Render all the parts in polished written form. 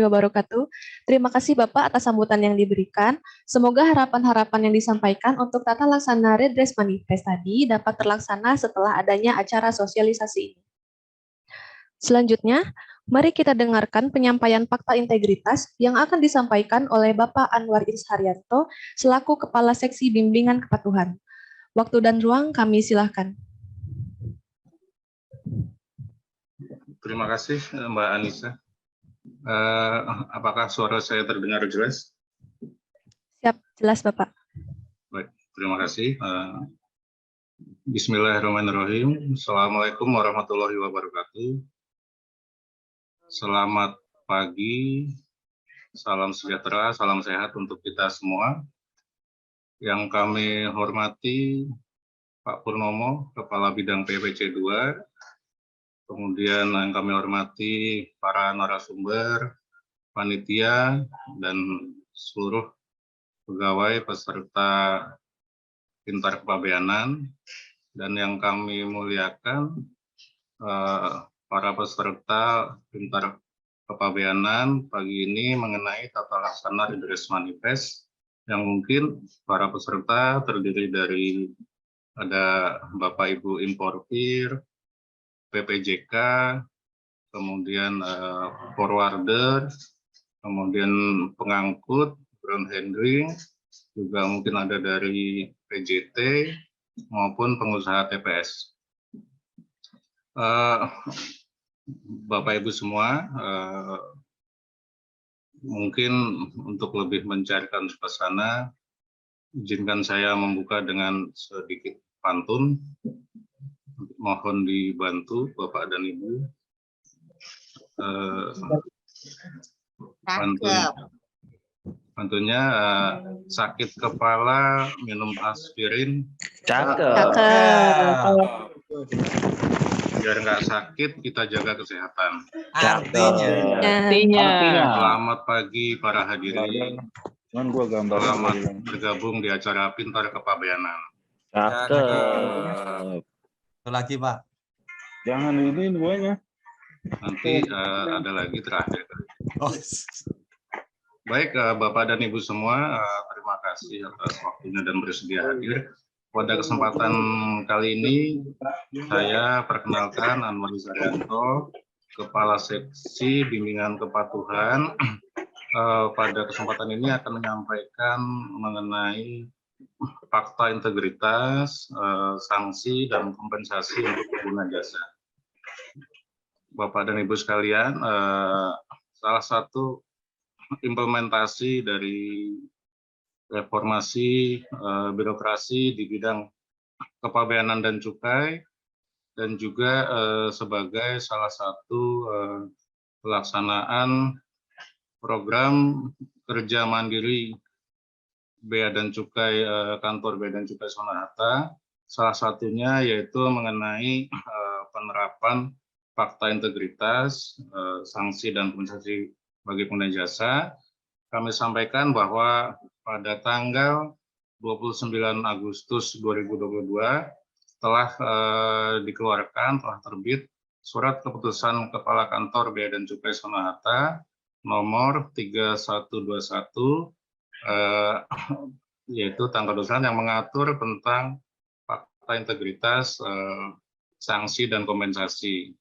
wabarakatuh. Terima kasih Bapak atas sambutan yang diberikan. Semoga harapan-harapan yang disampaikan untuk tata laksana redress manifest tadi dapat terlaksana setelah adanya acara sosialisasi ini. Selanjutnya, mari kita dengarkan penyampaian fakta integritas yang akan disampaikan oleh Bapak Anwar Haryanto selaku Kepala Seksi Bimbingan Kepatuhan. Waktu dan ruang kami silahkan. Terima kasih Mbak Anissa. Apakah suara saya terdengar jelas? Siap, jelas Bapak. Baik, terima kasih. Bismillahirrahmanirrahim. Assalamualaikum warahmatullahi wabarakatuh. Selamat pagi, salam sejahtera, salam sehat untuk kita semua. Yang kami hormati Pak Purnomo, Kepala Bidang PPC 2, kemudian yang kami hormati para narasumber, panitia, dan seluruh pegawai peserta Pintar Kepabeanan, dan yang kami muliakan para peserta Pintar Kepabeanan pagi ini mengenai tata laksana redress manifest yang mungkin para peserta terdiri dari ada Bapak Ibu importir, PPJK, kemudian forwarder, kemudian pengangkut, ground handling, juga mungkin ada dari PJT maupun pengusaha TPS. Bapak Ibu semua, mungkin untuk lebih mencarikan suasana, izinkan saya membuka dengan sedikit pantun. Mohon dibantu Bapak dan Ibu. Pantunnya sakit kepala minum aspirin. Cakep. Biar nggak sakit, kita jaga kesehatan. Artinya. Selamat pagi para hadirin. Selamat bergabung di acara Pintar Kepabeanan. Cakep. Lagi Pak. Jangan ini duanya. Nanti ada lagi terakhir. Oh. Baik, Bapak dan Ibu semua, terima kasih atas waktunya dan bersedia hadir. Pada kesempatan kali ini, saya perkenalkan Anwar Haryanto, Kepala Seksi Bimbingan Kepatuhan. Pada kesempatan ini akan menyampaikan mengenai fakta integritas, sanksi, dan kompensasi untuk pengguna jasa. Bapak dan Ibu sekalian, salah satu implementasi dari reformasi birokrasi di bidang kepabeanan dan cukai, dan juga sebagai salah satu pelaksanaan program kerja mandiri Bea dan Cukai kantor Bea dan Cukai Sonarata, salah satunya yaitu mengenai penerapan fakta integritas, sanksi dan kompensasi bagi pengguna jasa. Kami sampaikan bahwa pada tanggal 29 Agustus 2022 telah dikeluarkan, telah terbit surat keputusan Kepala Kantor Bea dan Cukai Sonarata nomor 3121, yaitu tanggal 21 yang mengatur tentang fakta integritas, sanksi dan kompensasi.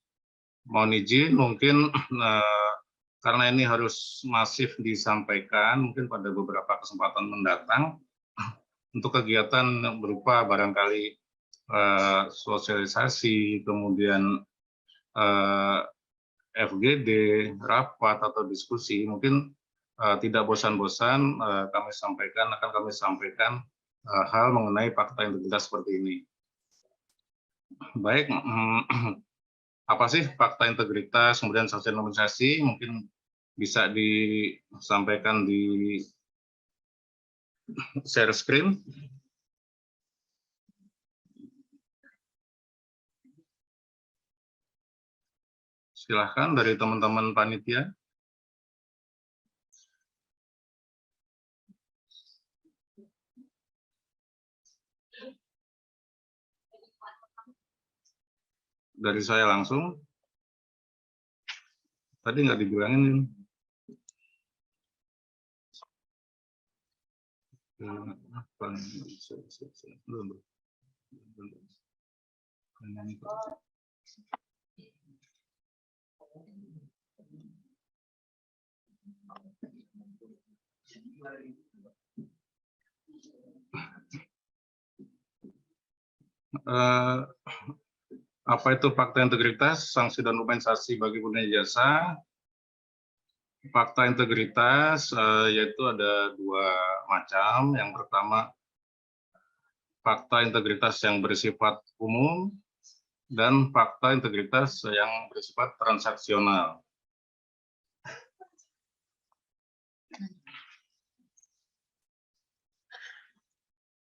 Mohon izin, mungkin karena ini harus masif disampaikan, mungkin pada beberapa kesempatan mendatang, untuk kegiatan berupa barangkali sosialisasi, kemudian FGD, rapat atau diskusi, mungkin tidak bosan-bosan akan kami sampaikan hal mengenai fakta integritas seperti ini. Baik, apa sih fakta integritas, kemudian sanksi dan kompensasi, mungkin bisa disampaikan di share screen. Silahkan dari teman-teman panitia. Dari saya langsung. Tadi nggak dibilangin. Apa itu fakta integritas, sanksi dan kompensasi bagi pengguna jasa? Fakta integritas yaitu ada dua macam. Yang pertama, fakta integritas yang bersifat umum dan fakta integritas yang bersifat transaksional.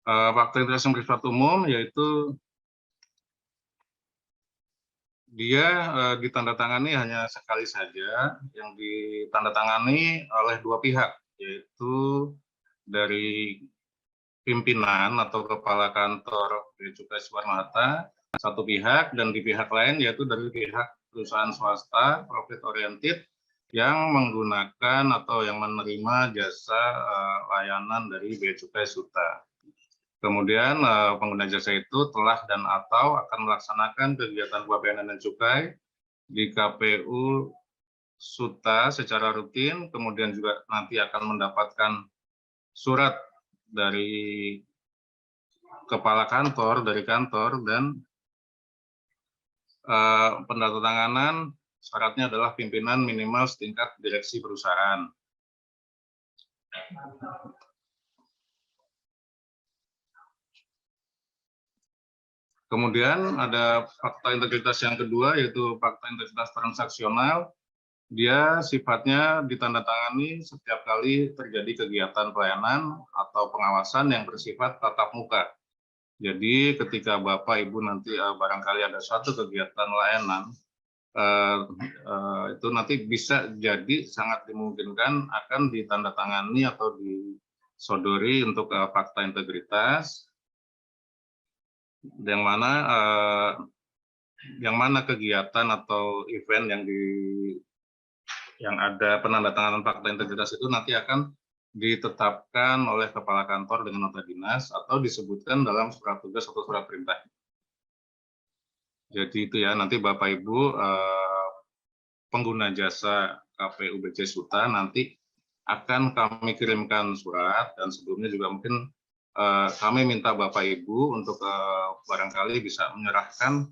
Fakta integritas yang bersifat umum yaitu dia ditandatangani hanya sekali saja, yang ditandatangani oleh dua pihak, yaitu dari pimpinan atau kepala kantor Bea Cukai Soekarno-Hatta satu pihak, dan di pihak lain yaitu dari pihak perusahaan swasta profit oriented yang menggunakan atau yang menerima jasa layanan dari Bea Cukai Suta. Kemudian pengguna jasa itu telah dan atau akan melaksanakan kegiatan pembayaran dan cukai di KPU Suta secara rutin, kemudian juga nanti akan mendapatkan surat dari kepala kantor, dari kantor, dan penandatanganan syaratnya adalah pimpinan minimal setingkat direksi perusahaan. Kemudian ada fakta integritas yang kedua, yaitu fakta integritas transaksional. Dia sifatnya ditandatangani setiap kali terjadi kegiatan pelayanan atau pengawasan yang bersifat tatap muka. Jadi ketika Bapak Ibu nanti barangkali ada suatu kegiatan layanan, itu nanti bisa jadi sangat dimungkinkan akan ditandatangani atau disodori untuk fakta integritas, yang mana kegiatan atau event yang ada penandatanganan fakta integritas itu nanti akan ditetapkan oleh kepala kantor dengan nota dinas atau disebutkan dalam surat tugas atau surat perintah. Jadi itu ya, nanti Bapak Ibu pengguna jasa KPU BC Suta nanti akan kami kirimkan surat, dan sebelumnya juga mungkin kami minta Bapak Ibu untuk barangkali bisa menyerahkan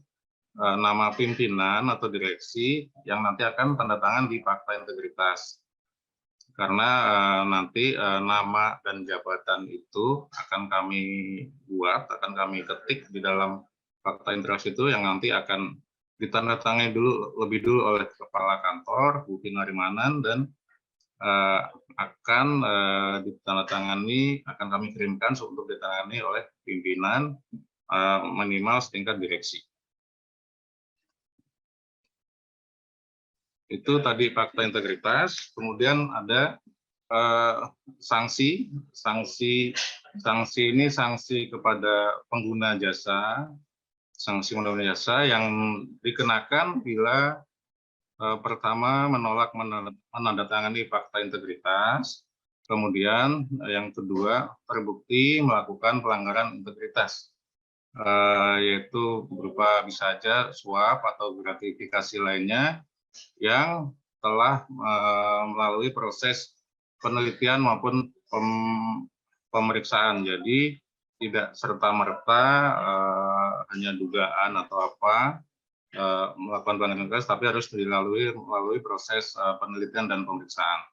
nama pimpinan atau direksi yang nanti akan tanda tangan di fakta integritas. Karena nanti nama dan jabatan itu akan kami buat, akan kami ketik di dalam fakta integritas itu, yang nanti akan ditandatangani lebih dulu oleh kepala kantor Bu Pinarimanan, dan akan ditandatangani, akan kami kirimkan untuk ditandatangani oleh pimpinan minimal setingkat direksi. Itu tadi fakta integritas. Kemudian ada sanksi ini sanksi kepada pengguna jasa, yang dikenakan bila pertama menolak menandatangani fakta integritas, kemudian yang kedua terbukti melakukan pelanggaran integritas, yaitu berupa bisa saja suap atau gratifikasi lainnya yang telah melalui proses penelitian maupun pemeriksaan. Jadi tidak serta-merta hanya dugaan atau apa melakukan pelanggaran integritas, tapi harus melalui proses penelitian dan pemeriksaan.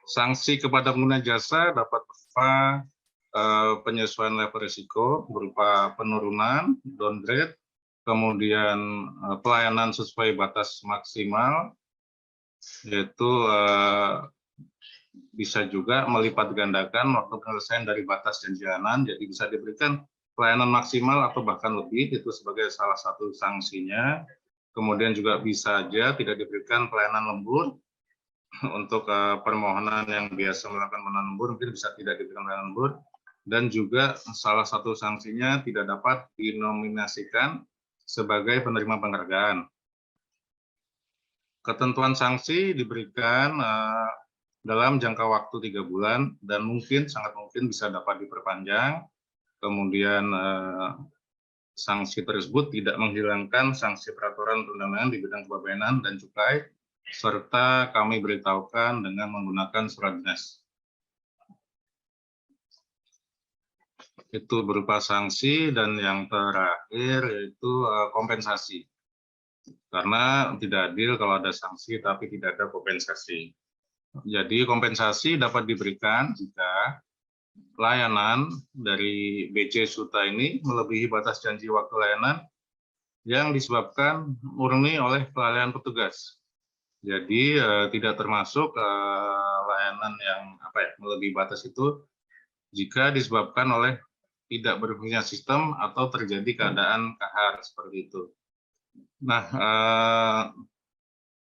Sanksi kepada pengguna jasa dapat berupa penyesuaian level risiko berupa penurunan, downgrade, kemudian pelayanan sesuai batas maksimal, yaitu bisa juga melipat gandakan waktu penyelesaian dari batas janjianan, jadi bisa diberikan pelayanan maksimal atau bahkan lebih, itu sebagai salah satu sanksinya. Kemudian juga bisa saja tidak diberikan pelayanan lembur untuk permohonan yang biasa melakukan pelayanan lembur, mungkin bisa tidak diberikan pelayanan lembur, dan juga salah satu sanksinya tidak dapat dinominasikan sebagai penerima penghargaan. Ketentuan sanksi diberikan dalam jangka waktu 3 bulan dan sangat mungkin bisa dapat diperpanjang. Kemudian sanksi tersebut tidak menghilangkan sanksi peraturan perundang-undangan di bidang kepabeanan dan cukai, serta kami beritahukan dengan menggunakan surat dinas. Itu berupa sanksi, dan yang terakhir yaitu kompensasi. Karena tidak adil kalau ada sanksi tapi tidak ada kompensasi. Jadi kompensasi dapat diberikan jika layanan dari BC Suta ini melebihi batas janji waktu layanan yang disebabkan murni oleh kelalaian petugas. Jadi tidak termasuk layanan yang melebihi batas itu jika disebabkan oleh tidak berfungsinya sistem atau terjadi keadaan kahar seperti itu. Nah,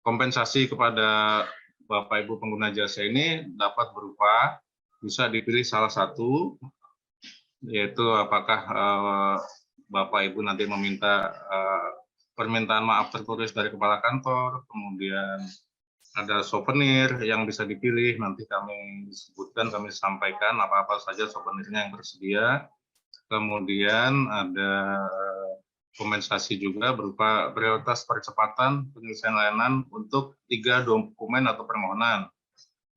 kompensasi kepada Bapak Ibu pengguna jasa ini dapat berupa, bisa dipilih salah satu, yaitu apakah Bapak Ibu nanti meminta permintaan maaf tertulis dari kepala kantor, kemudian ada souvenir yang bisa dipilih, nanti kami sebutkan, kami sampaikan apa-apa saja souvenirnya yang tersedia. Kemudian ada kompensasi juga berupa prioritas percepatan penyelesaian layanan untuk 3 dokumen atau permohonan.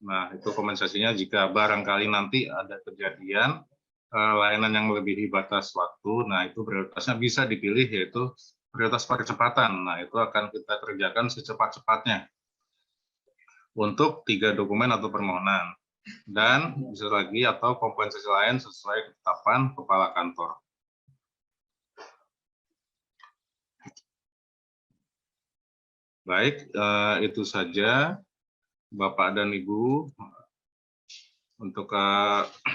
Nah, itu kompensasinya jika barangkali nanti ada kejadian layanan yang melebihi batas waktu, nah itu prioritasnya bisa dipilih, yaitu prioritas percepatan. Nah, itu akan kita kerjakan secepat-cepatnya untuk 3 dokumen atau permohonan. Dan bisa lagi atau kompensasi lain sesuai ketetapan kepala kantor. Baik, itu saja Bapak dan Ibu untuk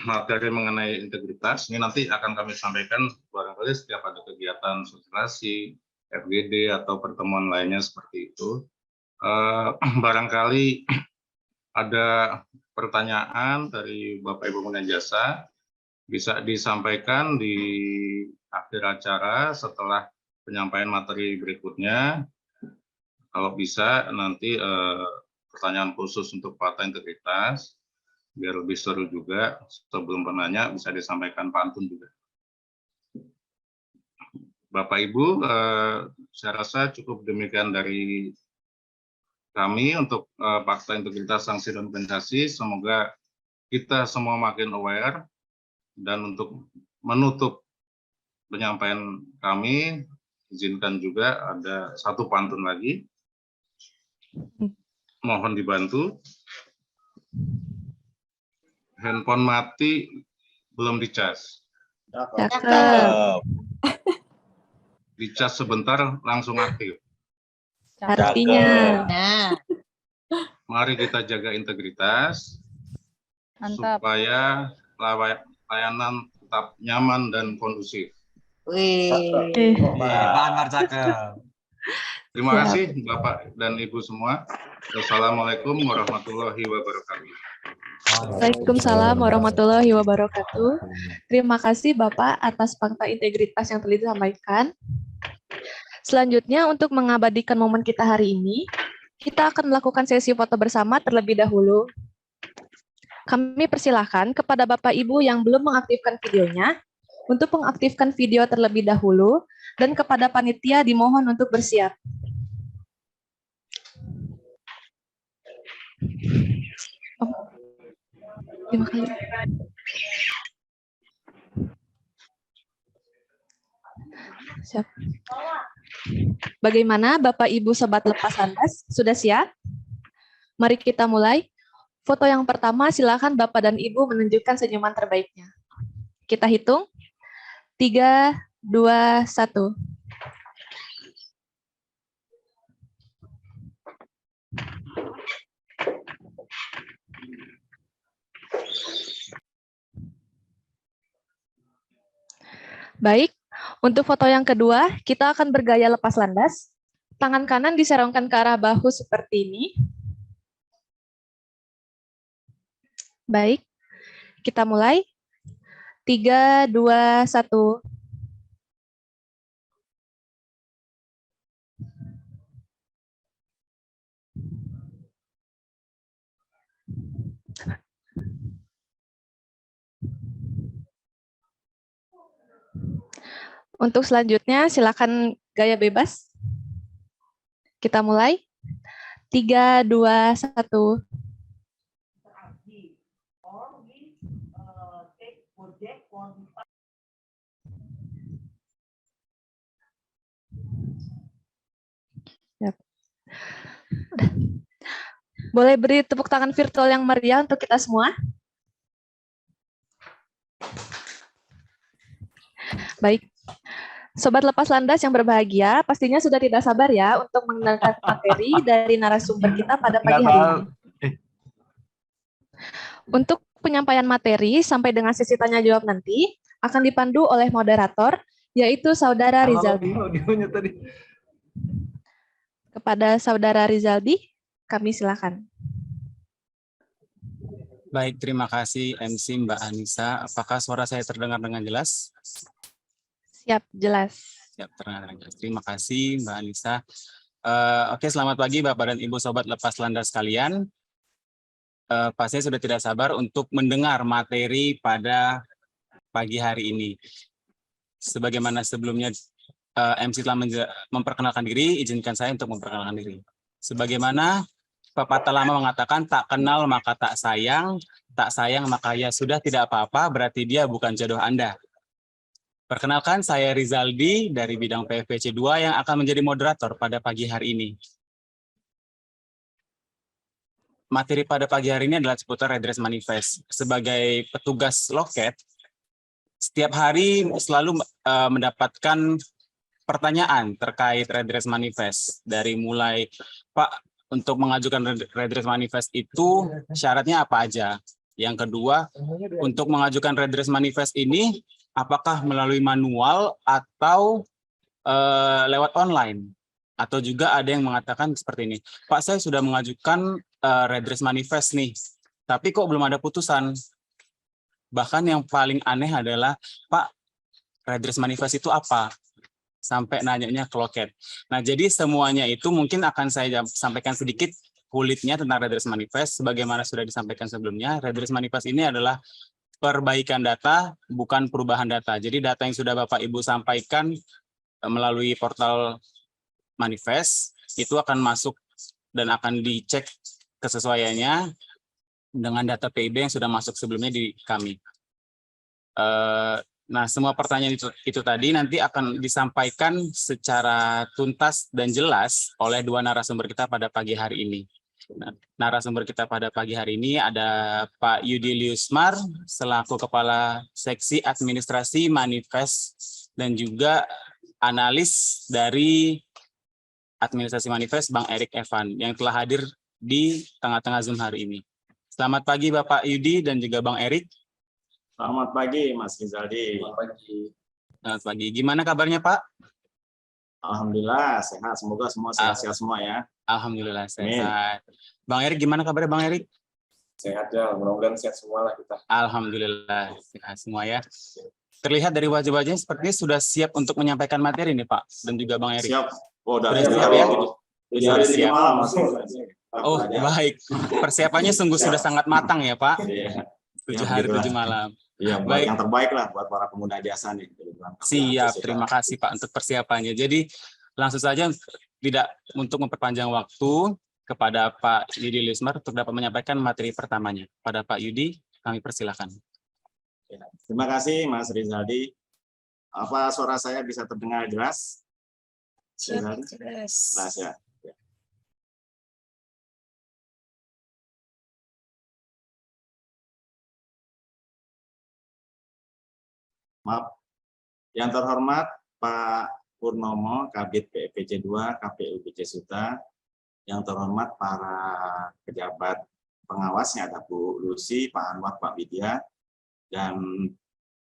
materi mengenai integritas. Ini nanti akan kami sampaikan barangkali setiap ada kegiatan sosialisasi, FGD, atau pertemuan lainnya seperti itu. Barangkali ada pertanyaan dari Bapak Ibu pengguna jasa, bisa disampaikan di akhir acara setelah penyampaian materi berikutnya. Kalau bisa nanti pertanyaan khusus untuk fakta integritas, biar lebih seru juga, sebelum penanya bisa disampaikan pantun juga. Bapak Ibu, saya rasa cukup demikian dari kami untuk fakta integritas, sanksi, dan kompensasi. Semoga kita semua makin aware, dan untuk menutup penyampaian kami, izinkan juga ada satu pantun lagi. Mohon dibantu. Handphone mati, belum dicas. Cakep. Dicas sebentar, langsung aktif. Artinya. Mari kita jaga integritas, supaya layanan tetap nyaman dan kondusif. Pak Anwar cakep. Terima kasih Bapak dan Ibu semua. Wassalamualaikum warahmatullahi wabarakatuh. Waalaikumsalam warahmatullahi wabarakatuh. Terima kasih Bapak atas fakta integritas yang telah disampaikan. Selanjutnya, untuk mengabadikan momen kita hari ini, kita akan melakukan sesi foto bersama terlebih dahulu. Kami persilahkan kepada Bapak Ibu yang belum mengaktifkan videonya untuk mengaktifkan video terlebih dahulu, dan kepada panitia dimohon untuk bersiap. Terima kasih. Siap. Bagaimana Bapak Ibu Sobat Lepas Landas? Sudah siap? Mari kita mulai. Foto yang pertama, silakan Bapak dan Ibu menunjukkan senyuman terbaiknya. Kita hitung. 3, 2, 1. Baik, untuk foto yang kedua, kita akan bergaya lepas landas. Tangan kanan diserongkan ke arah bahu seperti ini. Baik, kita mulai. 3, 2, 1. Untuk selanjutnya, silakan gaya bebas. Kita mulai. 3, 2, 1. Yap. Boleh beri tepuk tangan virtual yang meriah untuk kita semua? Baik. Sobat Lepas Landas yang berbahagia, pastinya sudah tidak sabar ya untuk mengenalkan materi dari narasumber kita pada pagi hari ini. Untuk penyampaian materi sampai dengan sesi tanya jawab nanti akan dipandu oleh moderator, yaitu Saudara Rizaldi. Kepada Saudara Rizaldi, kami silakan. Baik, terima kasih MC Mbak Anissa. Apakah suara saya terdengar dengan jelas? Siap, jelas. Siap, terdengar dengan jelas. Terima kasih Mbak Anissa. Oke, selamat pagi Bapak dan Ibu Sobat Lepas Landas sekalian. Pastinya sudah tidak sabar untuk mendengar materi pada pagi hari ini. Sebagaimana sebelumnya MC telah memperkenalkan diri, izinkan saya untuk memperkenalkan diri. Sebagaimana pepatah lama mengatakan, tak kenal maka tak sayang maka ya sudah tidak apa-apa, berarti dia bukan jodoh Anda. Perkenalkan, saya Rizaldi dari bidang PFPC 2 yang akan menjadi moderator pada pagi hari ini. Materi pada pagi hari ini adalah seputar redress manifest. Sebagai petugas loket, setiap hari selalu mendapatkan pertanyaan terkait redress manifest. Dari mulai, Pak, untuk mengajukan redress manifest itu syaratnya apa aja? Yang kedua, untuk mengajukan redress manifest ini, apakah melalui manual atau lewat online? Atau juga ada yang mengatakan seperti ini, Pak, saya sudah mengajukan redress manifest nih, tapi kok belum ada putusan. Bahkan yang paling aneh adalah, Pak, redress manifest itu apa? Sampai nanyanya ke loket. Nah, jadi semuanya itu mungkin akan saya sampaikan sedikit kulitnya tentang redress manifest. Sebagaimana sudah disampaikan sebelumnya, redress manifest ini adalah perbaikan data, bukan perubahan data. Jadi data yang sudah Bapak Ibu sampaikan melalui portal manifest, itu akan masuk dan akan dicek kesesuaiannya dengan data PIB yang sudah masuk sebelumnya di kami. Nah, semua pertanyaan itu tadi nanti akan disampaikan secara tuntas dan jelas oleh dua narasumber kita pada pagi hari ini. Nah, narasumber kita pada pagi hari ini ada Pak Yudi Liusmar selaku Kepala Seksi Administrasi Manifest dan juga analis dari Administrasi Manifest Bang Erik Evan yang telah hadir di tengah-tengah Zoom hari ini. Selamat pagi Bapak Yudi dan juga Bang Erik. Selamat pagi, Mas Rizaldi. Selamat pagi. Selamat pagi. Gimana kabarnya, Pak? Alhamdulillah, sehat. Semoga semua sehat-sehat semua ya. Alhamdulillah, sehat. Bang Erik, gimana kabarnya, Bang Erik? Sehat ya, mudah-mudahan sehat semua lah kita. Alhamdulillah, sehat semua ya. Terlihat dari wajah-wajahnya sepertinya sudah siap untuk menyampaikan materi nih, Pak. Dan juga Bang Erik. Siap. Oh, sudah siap ya? Sudah siap. Oh, baik. Persiapannya sungguh sudah sangat matang ya, Pak. 7 hari 7 malam. Iya, baik. Yang terbaik lah buat para pengguna jasa nih. Siap, terima kasih Pak untuk persiapannya. Jadi langsung saja tidak untuk memperpanjang waktu kepada Pak Yudi Liusmar untuk dapat menyampaikan materi pertamanya. Pada Pak Yudi, kami persilakan. Terima kasih Mas Rizaldi. Apa suara saya bisa terdengar jelas? Jelas. Jelas ya. Maaf. Yang terhormat Pak Purnomo, Kabid PFPC 2, KPU BC Suta. Yang terhormat para pejabat pengawasnya, ada Bu Lucy, Pak Anwar, Pak Widya, dan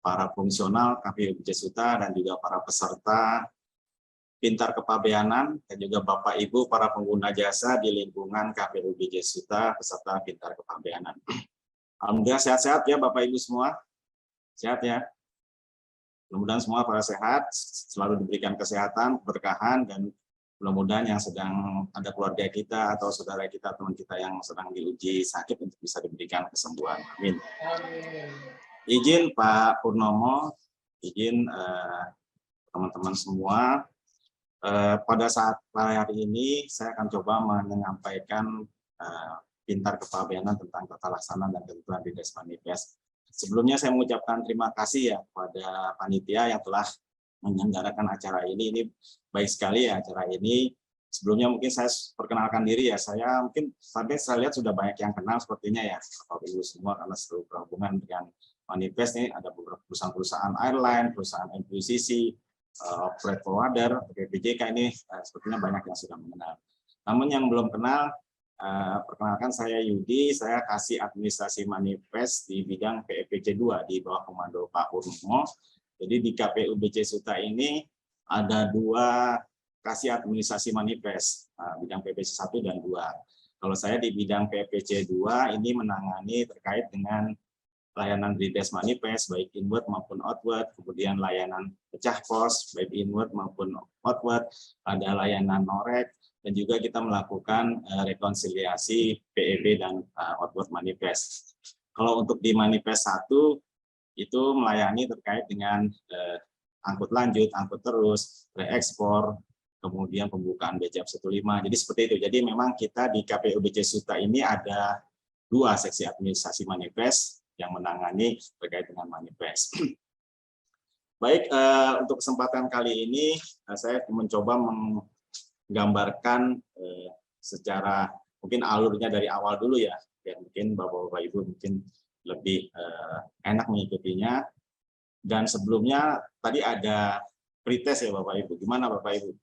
para fungsional KPU BC Suta, dan juga para peserta Pintar Kepabeanan, dan juga Bapak Ibu para pengguna jasa di lingkungan KPU BC Suta, peserta Pintar Kepabeanan. Alhamdulillah sehat-sehat ya Bapak Ibu semua. Sehat ya. Mudah-mudahan semua para sehat, selalu diberikan kesehatan, keberkahan, dan Mudah-mudahan yang sedang ada keluarga kita atau saudara kita, teman kita yang sedang diuji sakit untuk bisa diberikan kesembuhan. Amin. Izin Pak Purnomo, izin teman-teman semua, pada saat hari ini saya akan coba menyampaikan pintar kepabeanan tentang tata laksana dan ketentuan Riders Manifest. Sebelumnya saya mengucapkan terima kasih ya kepada panitia yang telah menyelenggarakan acara ini. Ini baik sekali ya acara ini. Sebelumnya mungkin saya perkenalkan diri ya. Saya mungkin sampai saya lihat sudah banyak yang kenal sepertinya ya, Bapak Ibu semua, karena selalu berhubungan dengan Manifest ini ada beberapa perusahaan-perusahaan airline, perusahaan MQCC, freight forwarder, PPJK ini sepertinya banyak yang sudah mengenal. Namun yang belum kenal, perkenalkan saya Yudi, saya kasih administrasi Manifest di bidang PEPC 2 di bawah komando Pak Purnomo. Jadi di KPU BC Suta ini ada 2 kasih administrasi Manifest, bidang PPC 1 dan 2. Kalau saya di bidang PPC 2 ini menangani terkait dengan layanan Riders Manifest baik inward maupun outward, kemudian layanan pecah pos baik inward maupun outward, ada layanan norek, dan juga kita melakukan rekonsiliasi PEB dan outward manifest. Kalau untuk di Manifest 1 itu melayani terkait dengan angkut lanjut, angkut terus, reekspor, kemudian pembukaan BCF 15. Jadi seperti itu. Jadi memang kita di KPU BC Suta ini ada 2 seksi administrasi Manifest yang menangani terkait dengan Manifest. Baik, untuk kesempatan kali ini saya mencoba menggambarkan secara mungkin alurnya dari awal dulu ya, biar mungkin Bapak-Bapak Ibu mungkin lebih enak mengikutinya. Dan sebelumnya tadi ada pretest ya Bapak Ibu. Gimana Bapak Ibu?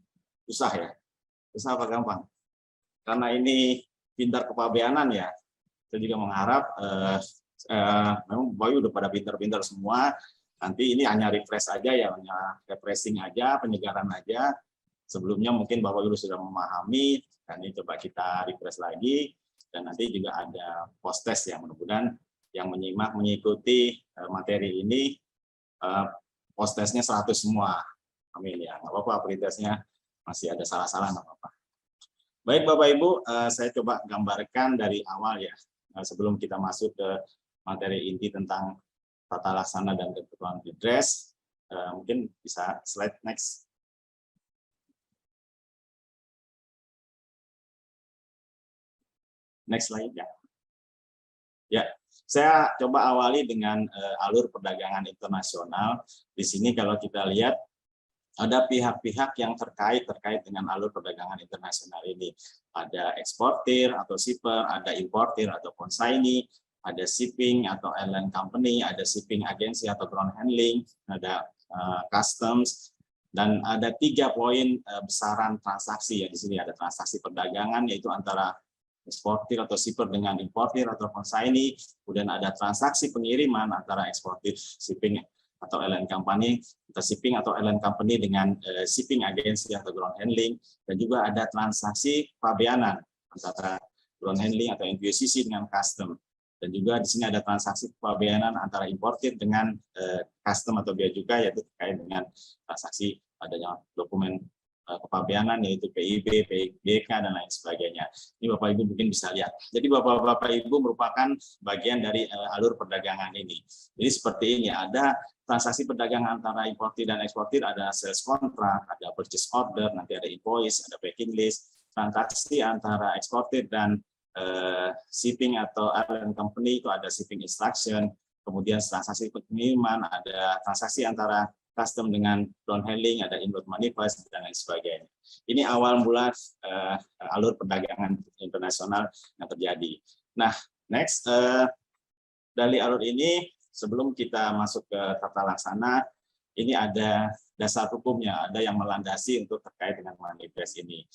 Susah ya? Susah apa gampang? Karena ini pintar kepabeanan ya. Saya juga mengharap memang Bapak Ibu udah pada pintar-pintar semua. Nanti ini hanya refresh aja ya, hanya refreshing aja, penyegaran aja. Sebelumnya mungkin Bapak Ibu sudah memahami, dan ini coba kita refresh lagi. Dan nanti juga ada post test yang mudah-mudahan yang menyimak mengikuti materi ini post testnya 100 semua. Amin ya, nggak apa-apa pretestnya masih ada salah-salah, nggak apa-apa. Baik Bapak Ibu, saya coba gambarkan dari awal ya, sebelum kita masuk ke materi inti tentang tata laksana dan ketentuan Riders. Mungkin bisa slide next. Next slide ya. Ya, saya coba awali dengan alur perdagangan internasional. Di sini kalau kita lihat ada pihak-pihak yang terkait dengan alur perdagangan internasional ini. Ada eksportir atau shipper, ada importir atau consignee, ada shipping atau airline company, ada shipping agency atau ground handling, ada customs, dan ada 3 poin besaran transaksi ya. Di sini ada transaksi perdagangan yaitu antara eksportir atau shipper dengan importir atau consignee, kemudian ada transaksi pengiriman antara eksportir shipping atau airline company, atau shipping atau airline company dengan shipping agency atau ground handling, dan juga ada transaksi pabeanan antara ground handling atau NQCC dengan custom, dan juga di sini ada transaksi pabeanan antara importir dengan custom atau bea cukai, yaitu terkait dengan transaksi adanya dokumen kepabeanan yaitu PIB, PIBK, dan lain sebagainya. Ini Bapak Ibu mungkin bisa lihat. Jadi Bapak Ibu merupakan bagian dari alur perdagangan ini. Jadi seperti ini, ada transaksi perdagangan antara importir dan eksportir, ada sales contract, ada purchase order, nanti ada invoice, ada packing list. Transaksi antara eksportir dan shipping atau airline company itu ada shipping instruction. Kemudian transaksi pengiriman, ada transaksi antara custom dengan ground handling, ada inward manifest, dan lain sebagainya. Ini awal mula alur perdagangan internasional yang terjadi. Nah, next, dari alur ini, sebelum kita masuk ke tata laksana, ini ada dasar hukumnya, ada yang melandasi untuk terkait dengan manifest ini.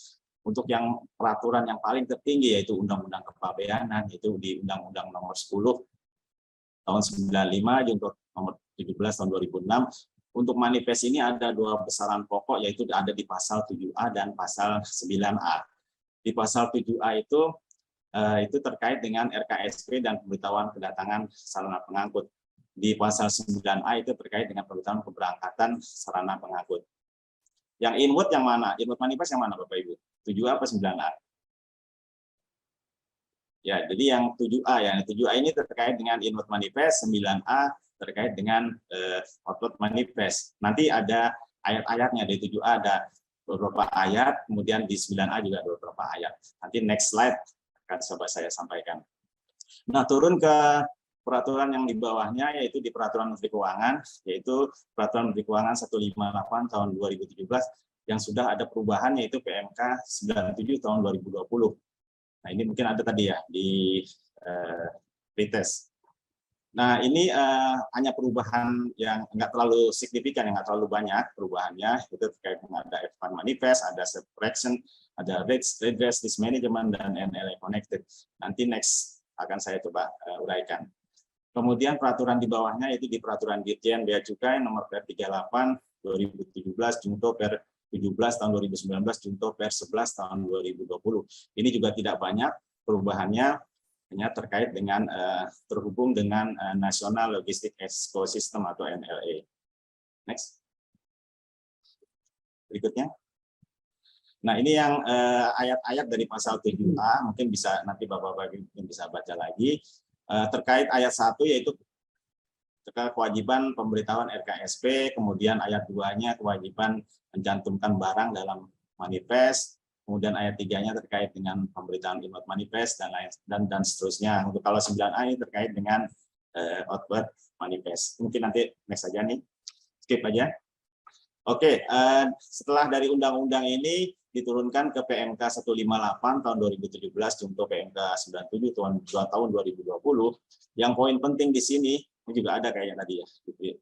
Untuk yang peraturan yang paling tertinggi, yaitu Undang-Undang Kepabeanan, itu di Undang-Undang nomor 10 tahun 95, junto nomor 17 tahun 2006, untuk manifest ini ada 2 besaran pokok, yaitu ada di pasal 7A dan pasal 9A. Di pasal 7A itu terkait dengan RKSP dan pemberitahuan kedatangan sarana pengangkut. Di pasal 9A itu terkait dengan pemberitahuan keberangkatan sarana pengangkut. Yang inward yang mana? Inward manifest yang mana Bapak Ibu? 7A apa 9A? Ya, jadi yang 7A ya. 7A ini terkait dengan inward manifest, 9A terkait dengan outward manifest. Nanti ada ayat-ayatnya, di 7A ada beberapa ayat, kemudian di 9A juga ada beberapa ayat. Nanti next slide akan coba saya sampaikan. Nah, turun ke peraturan yang di bawahnya, yaitu di Peraturan Menteri Keuangan, yaitu Peraturan Menteri Keuangan 158 tahun 2017, yang sudah ada perubahan, yaitu PMK 97 tahun 2020. Nah, ini mungkin ada tadi ya di pretest. Nah, ini hanya perubahan yang nggak terlalu signifikan, yang nggak terlalu banyak perubahannya. Itu terkait dengan ada F1 manifest, ada subtraction, ada redress, risk management, dan NLA connected. Nanti next akan saya coba uraikan. Kemudian peraturan di bawahnya itu di Peraturan Dirjen Bea Cukai nomor Per 38 2017 Junto Per 17 tahun 2019 Junto Per 11 tahun 2020. Ini juga tidak banyak perubahannya, hanya terkait dengan terhubung dengan National Logistic Ecosystem atau NLA. Next. Berikutnya. Nah, ini yang ayat-ayat dari pasal 7A, mungkin bisa nanti Bapak-Bapak bisa baca lagi. Terkait ayat 1 yaitu terkait kewajiban pemberitahuan RKSP, kemudian ayat 2-nya kewajiban mencantumkan barang dalam manifest, kemudian ayat 3-nya terkait dengan pemberitaan inward manifest dan seterusnya. Untuk kalau 9A ini terkait dengan outward manifest. Mungkin nanti next saja nih, skip aja. Oke, setelah dari undang-undang ini diturunkan ke PMK 158 tahun 2017 Junto PMK 97 tahun 2020. Yang poin penting di sini ini juga ada kayaknya tadi ya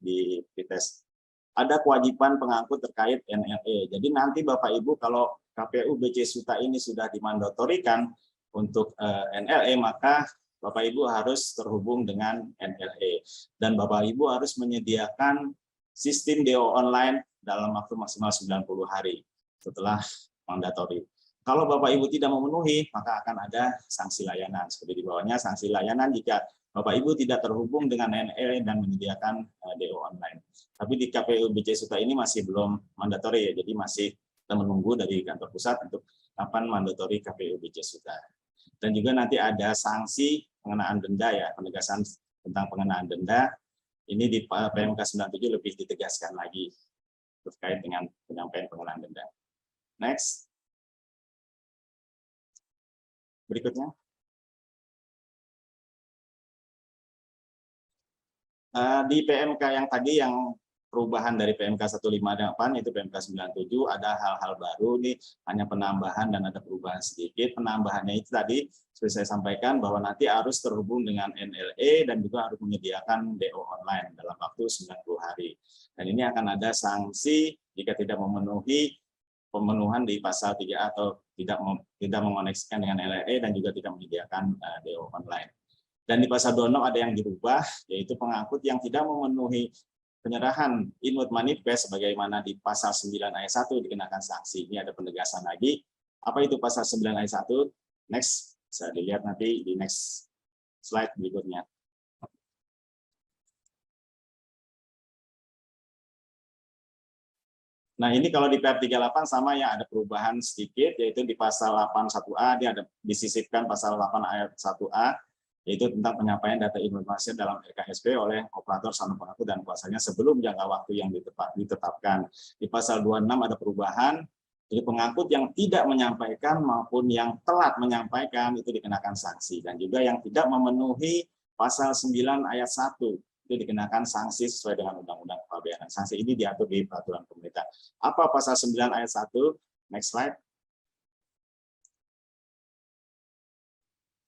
di pretest. Ada kewajiban pengangkut terkait NLA. Jadi nanti Bapak Ibu kalau KPU BC Suta ini sudah dimandatorikan untuk NLA, maka Bapak Ibu harus terhubung dengan NLA dan Bapak Ibu harus menyediakan sistem DO online dalam waktu maksimal 90 hari setelah mandatori. Kalau Bapak Ibu tidak memenuhi, maka akan ada sanksi layanan. Seperti di bawahnya, sanksi layanan jika Bapak Ibu tidak terhubung dengan NLA dan menyediakan DO online. Tapi di KPU BC Suta ini masih belum mandatori ya, jadi masih kita menunggu dari kantor pusat untuk kapan mandatori KPU BC Suta. Dan juga nanti ada sanksi pengenaan denda ya, penegasan tentang pengenaan denda. Ini di PMK 97 lebih ditegaskan lagi terkait dengan penyampaian pengenaan denda. Next. Berikutnya. Di PMK yang tadi yang perubahan dari PMK 158 itu PMK 97 ada hal-hal baru nih, hanya penambahan dan ada perubahan sedikit. Penambahannya itu tadi seperti saya sampaikan bahwa nanti harus terhubung dengan NLA dan juga harus menyediakan DO online dalam waktu 90 hari. Dan ini akan ada sanksi jika tidak memenuhi pemenuhan di pasal 3 atau tidak mengoneksikan dengan NLA dan juga tidak menyediakan DO online. Dan di pasal 26 ada yang dirubah, yaitu pengangkut yang tidak memenuhi penyerahan inward manifest sebagaimana di pasal 9 ayat 1 dikenakan sanksi. Ini ada penegasan lagi. Apa itu pasal 9 ayat 1? Next, bisa dilihat nanti di next slide berikutnya. Nah, ini kalau di PR 38 sama ya, ada perubahan sedikit, yaitu di pasal 81A, dia ada disisipkan pasal 8 ayat 1A, yaitu tentang penyampaian data informasi dalam RKSP oleh operator saldo pengangkut dan kuasanya sebelum jangka waktu yang ditetapkan. Di pasal 26 ada perubahan, jadi pengangkut yang tidak menyampaikan maupun yang telat menyampaikan itu dikenakan sanksi. Dan juga yang tidak memenuhi pasal 9 ayat 1 itu dikenakan sanksi sesuai dengan Undang-Undang Kepabeanan. Sanksi ini diatur di peraturan pemerintah. Apa pasal 9 ayat 1? Next slide.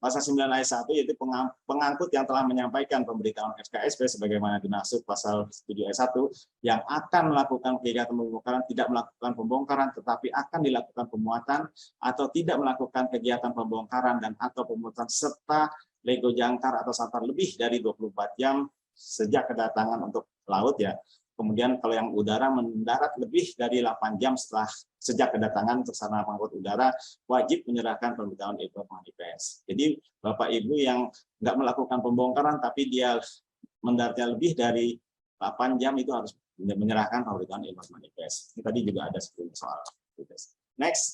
Pasal 9 ayat 1 yaitu pengangkut yang telah menyampaikan pemberitahuan RKSP sebagaimana dimaksud pasal 7 ayat 1 yang akan melakukan kegiatan pembongkaran, tidak melakukan pembongkaran tetapi akan dilakukan pemuatan atau tidak melakukan kegiatan pembongkaran dan atau pemuatan serta lego jangkar atau sangkar lebih dari 24 jam sejak kedatangan untuk laut ya. Kemudian kalau yang udara mendarat lebih dari 8 jam sejak kedatangan untuk sarana pengangkut udara wajib menyerahkan pemberitahuan inward manifest. Jadi Bapak Ibu yang nggak melakukan pembongkaran tapi dia mendaratnya lebih dari 8 jam itu harus menyerahkan pemberitahuan inward manifest. Ini tadi juga ada sebelumnya soal manifest. Next.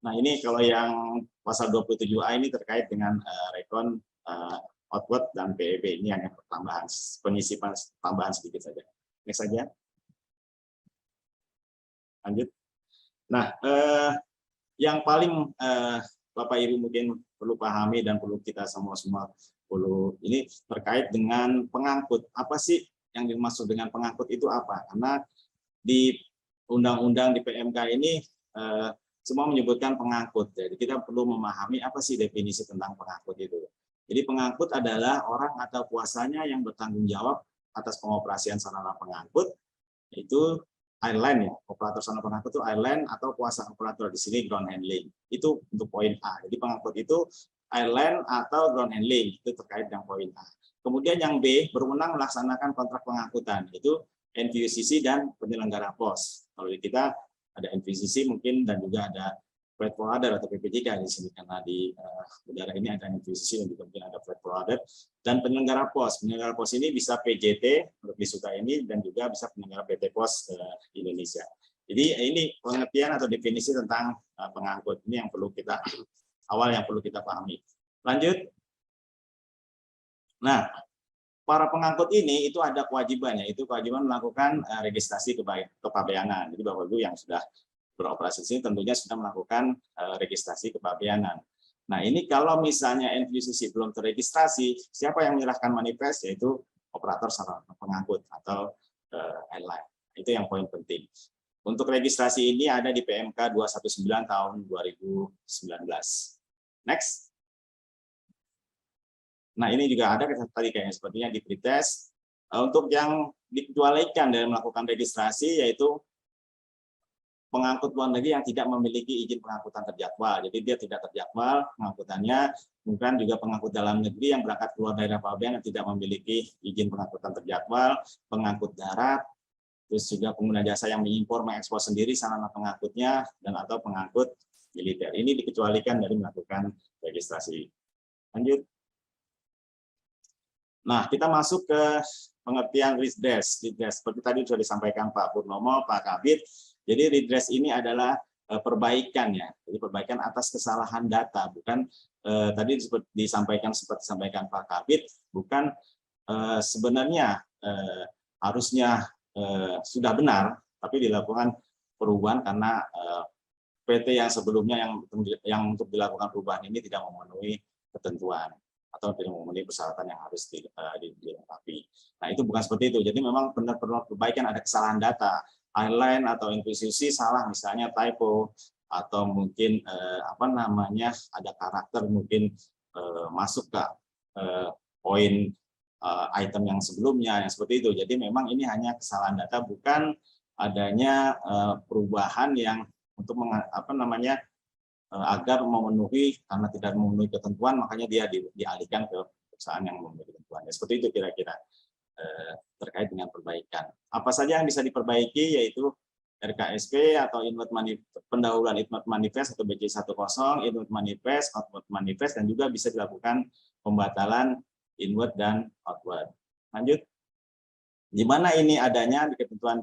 Nah, ini kalau yang pasal 27A ini terkait dengan rekon outward dan PEB. Ini hanya tambahan, penyisipan tambahan sedikit saja. Next saja. Lanjut. Nah, yang paling Bapak Ibu mungkin perlu pahami dan perlu kita semua perlu ini terkait dengan pengangkut. Apa sih yang dimaksud dengan pengangkut itu apa? Karena di undang-undang di PMK ini semua menyebutkan pengangkut. Jadi kita perlu memahami apa sih definisi tentang pengangkut itu. Jadi pengangkut adalah orang atau kuasanya yang bertanggung jawab atas pengoperasian sarana pengangkut, yaitu airline ya, operator sarana pengangkut itu airline atau kuasa operator, di sini ground handling. Itu untuk poin A. Jadi pengangkut itu airline atau ground handling, itu terkait dengan poin A. Kemudian yang B, berwenang melaksanakan kontrak pengangkutan, itu NVCC dan penyelenggara pos. Kalau di kita ada NVCC mungkin dan juga ada freight forwarder atau PPJK di sini, karena di udara ini ada NVCC dan juga mungkin ada freight forwarder dan penyelenggara pos. Penyelenggara pos ini bisa PJT untuk di Suta ini dan juga bisa penyelenggara PT Pos di Indonesia. Jadi ini pengertian atau definisi tentang pengangkut. Ini yang perlu kita yang perlu kita pahami. Lanjut. Nah, para pengangkut ini itu ada kewajibannya, itu kewajiban melakukan registrasi kepabeanan. Jadi Bapak Ibu yang sudah beroperasi sini tentunya sudah melakukan registrasi kepabeanan. Nah, ini kalau misalnya NVCC belum terregistrasi, siapa yang menyerahkan manifest? Yaitu operator sarana pengangkut atau airline. Itu yang poin penting. Untuk registrasi ini ada di PMK 219 tahun 2019. Next. Nah, ini juga ada tadi kayaknya sepertinya di pretest. Untuk yang dikecualikan dari melakukan registrasi yaitu pengangkut luar negeri yang tidak memiliki izin pengangkutan terjadwal. Jadi dia tidak terjadwal pengangkutannya. Kemudian juga pengangkut dalam negeri yang berangkat keluar daerah pabean yang tidak memiliki izin pengangkutan terjadwal, pengangkut darat, terus juga pengguna jasa yang mengimpor, mengekspor sendiri sarana pengangkutnya, dan atau pengangkut militer. Ini dikecualikan dari melakukan registrasi. Lanjut. Nah, kita masuk ke pengertian redress. Seperti tadi sudah disampaikan Pak Purnomo, Pak Kabid. Jadi redress ini adalah perbaikan ya. Jadi perbaikan atas kesalahan data, bukan tadi seperti disampaikan Pak Kabid, bukan sebenarnya harusnya sudah benar, tapi dilakukan perubahan karena PT yang sebelumnya yang untuk dilakukan perubahan ini tidak memenuhi ketentuan atau tidak memenuhi persyaratan yang harus dilengkapi. Nah, itu bukan seperti itu. Jadi memang benar-benar perbaikan, ada kesalahan data. Airline atau NVCC salah misalnya typo atau mungkin ada karakter mungkin masuk ke poin item yang sebelumnya yang seperti itu. Jadi memang ini hanya kesalahan data, bukan adanya perubahan yang untuk agar memenuhi, karena tidak memenuhi ketentuan makanya dia dialihkan ke perusahaan yang memenuhi ketentuan. Seperti itu kira-kira terkait dengan perbaikan. Apa saja yang bisa diperbaiki yaitu RKSP atau pendahuluan inward manifest atau BC10, inward manifest, outward manifest, dan juga bisa dilakukan pembatalan inward dan outward. Lanjut. Di mana ini adanya di ketentuan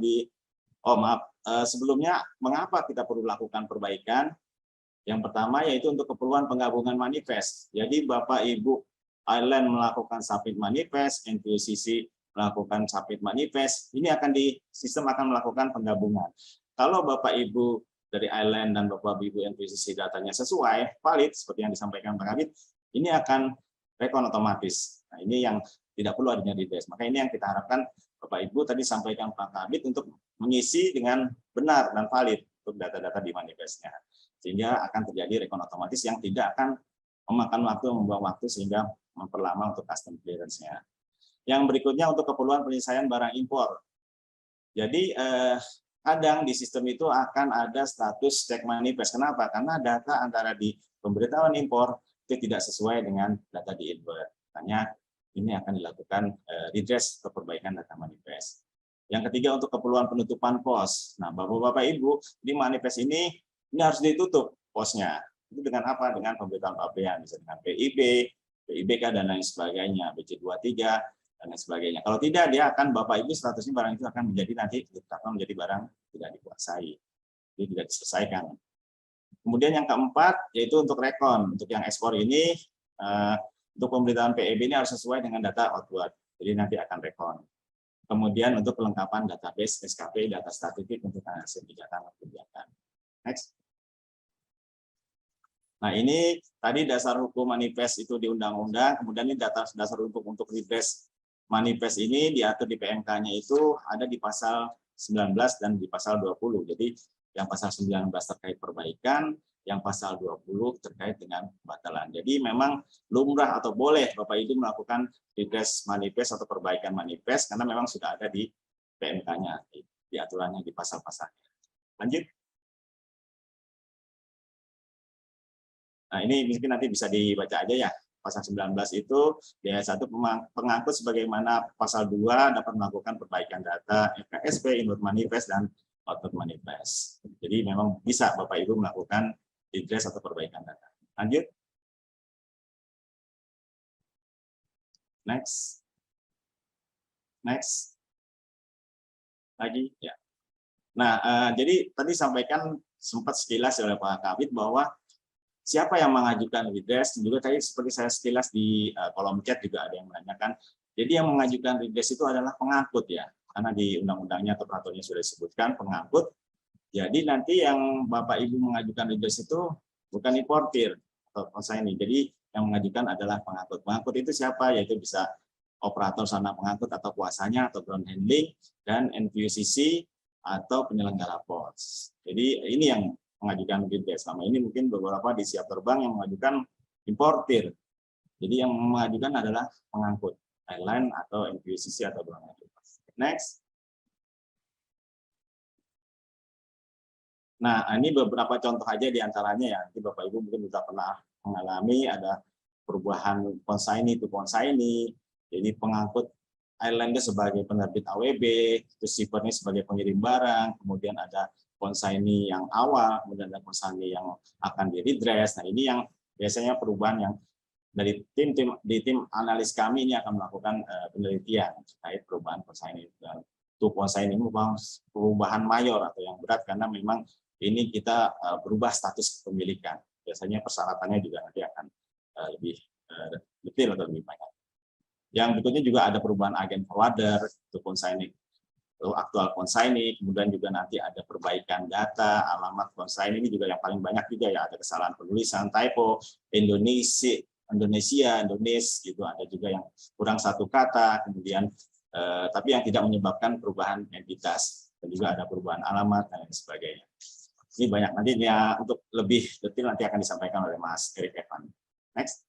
sebelumnya mengapa kita perlu lakukan perbaikan? Yang pertama yaitu untuk keperluan penggabungan manifest. Jadi Bapak Ibu airline melakukan submit manifest, NVCC melakukan submit manifest, ini sistem akan melakukan penggabungan. Kalau Bapak Ibu dari airline dan Bapak Ibu NVCC datanya sesuai, valid seperti yang disampaikan Pak Kabid, ini akan rekon otomatis. Nah, ini yang tidak perlu adanya redress. Maka ini yang kita harapkan Bapak Ibu tadi sampaikan Pak Kabid untuk mengisi dengan benar dan valid untuk data-data di manifestnya. Sehingga akan terjadi rekon otomatis yang tidak akan memakan waktu, membuang waktu sehingga memperlama untuk custom clearance-nya. Yang berikutnya untuk keperluan penyelesaian barang impor. Jadi kadang di sistem itu akan ada status cek manifest. Kenapa? Karena data antara di pemberitahuan impor itu tidak sesuai dengan data di inward. Makanya ini akan dilakukan redress atau perbaikan data manifest. Yang ketiga untuk keperluan penutupan pos. Nah, Bapak-Bapak Ibu, di manifest ini harus ditutup posnya. Itu dengan apa? Dengan pemberitahuan pabean, bisa dengan PIB, PIBK dan lain sebagainya, BC23 dan lain sebagainya. Kalau tidak, dia akan Bapak Ibu statusnya barang itu akan menjadi nanti ditetapkan menjadi barang tidak dikuasai, jadi tidak diselesaikan. Kemudian yang keempat yaitu untuk rekon. Untuk yang ekspor ini untuk pemberitahuan PEB ini harus sesuai dengan data outward, jadi nanti akan rekon. Kemudian untuk kelengkapan database SKP, data statistik untuk hasil kegiatan. Next. Nah, ini tadi dasar hukum manifest itu di undang-undang, kemudian ini dasar hukum untuk redress manifest ini diatur di PMK-nya itu ada di pasal 19 dan di pasal 20. Jadi yang pasal 19 terkait perbaikan, yang pasal 20 terkait dengan pembatalan. Jadi memang lumrah atau boleh Bapak Ibu melakukan redress manifest atau perbaikan manifest karena memang sudah ada di PMK-nya, di aturannya di pasal-pasalnya. Lanjut. Nah, ini mungkin nanti bisa dibaca aja ya. Pasal 19 itu di ayat 1 pengangkut sebagaimana pasal 2 dapat melakukan perbaikan data FKSP, input manifest dan output manifest. Jadi memang bisa Bapak Ibu melakukan redress atau perbaikan data. Lanjut. Next. Next. Lagi ya. Nah, jadi tadi sampaikan sempat sekilas oleh Pak Kabid bahwa siapa yang mengajukan redress, juga tadi seperti saya sekilas di kolom chat juga ada yang menanyakan. Jadi yang mengajukan redress itu adalah pengangkut ya, karena di undang-undangnya atau peraturannya sudah disebutkan pengangkut. Jadi nanti yang Bapak Ibu mengajukan redress itu bukan importir atau consignee. Jadi yang mengajukan adalah pengangkut. Pengangkut itu siapa? Yaitu bisa operator sarana pengangkut atau kuasanya atau ground handling dan NQCC atau penyelenggara pos. Jadi ini yang mengajukan redress. Selama ini mungkin beberapa di Siap Terbang yang mengajukan importir. Jadi yang mengajukan adalah pengangkut, airline atau NQCC atau ground handling. Next. Nah, ini beberapa contoh aja di antaranya ya. Nanti Bapak Ibu mungkin sudah pernah mengalami ada perubahan consignee to consignee. Jadi pengangkut airline sebagai penerbit AWB, terus shippernya sebagai pengirim barang, kemudian ada consignee yang awal, kemudian ada consignee yang akan di redress. Nah, ini yang biasanya perubahan yang dari tim analis kami ini akan melakukan penelitian terkait perubahan consignee. Dan untuk consignee ini perubahan mayor atau yang berat karena memang ini kita berubah status kepemilikan. Biasanya persyaratannya juga nanti akan lebih detail atau lebih banyak. Yang berikutnya juga ada perubahan agen forwarder untuk consignee aktual consignee, kemudian juga nanti ada perbaikan data, alamat consignee ini juga yang paling banyak juga ya, ada kesalahan penulisan, typo, Indonesia, gitu, ada juga yang kurang satu kata, kemudian tapi yang tidak menyebabkan perubahan entitas, dan juga ada perubahan alamat dan lain sebagainya. Ini banyak nanti ya, untuk lebih detail nanti akan disampaikan oleh Mas Erik Evan. Next.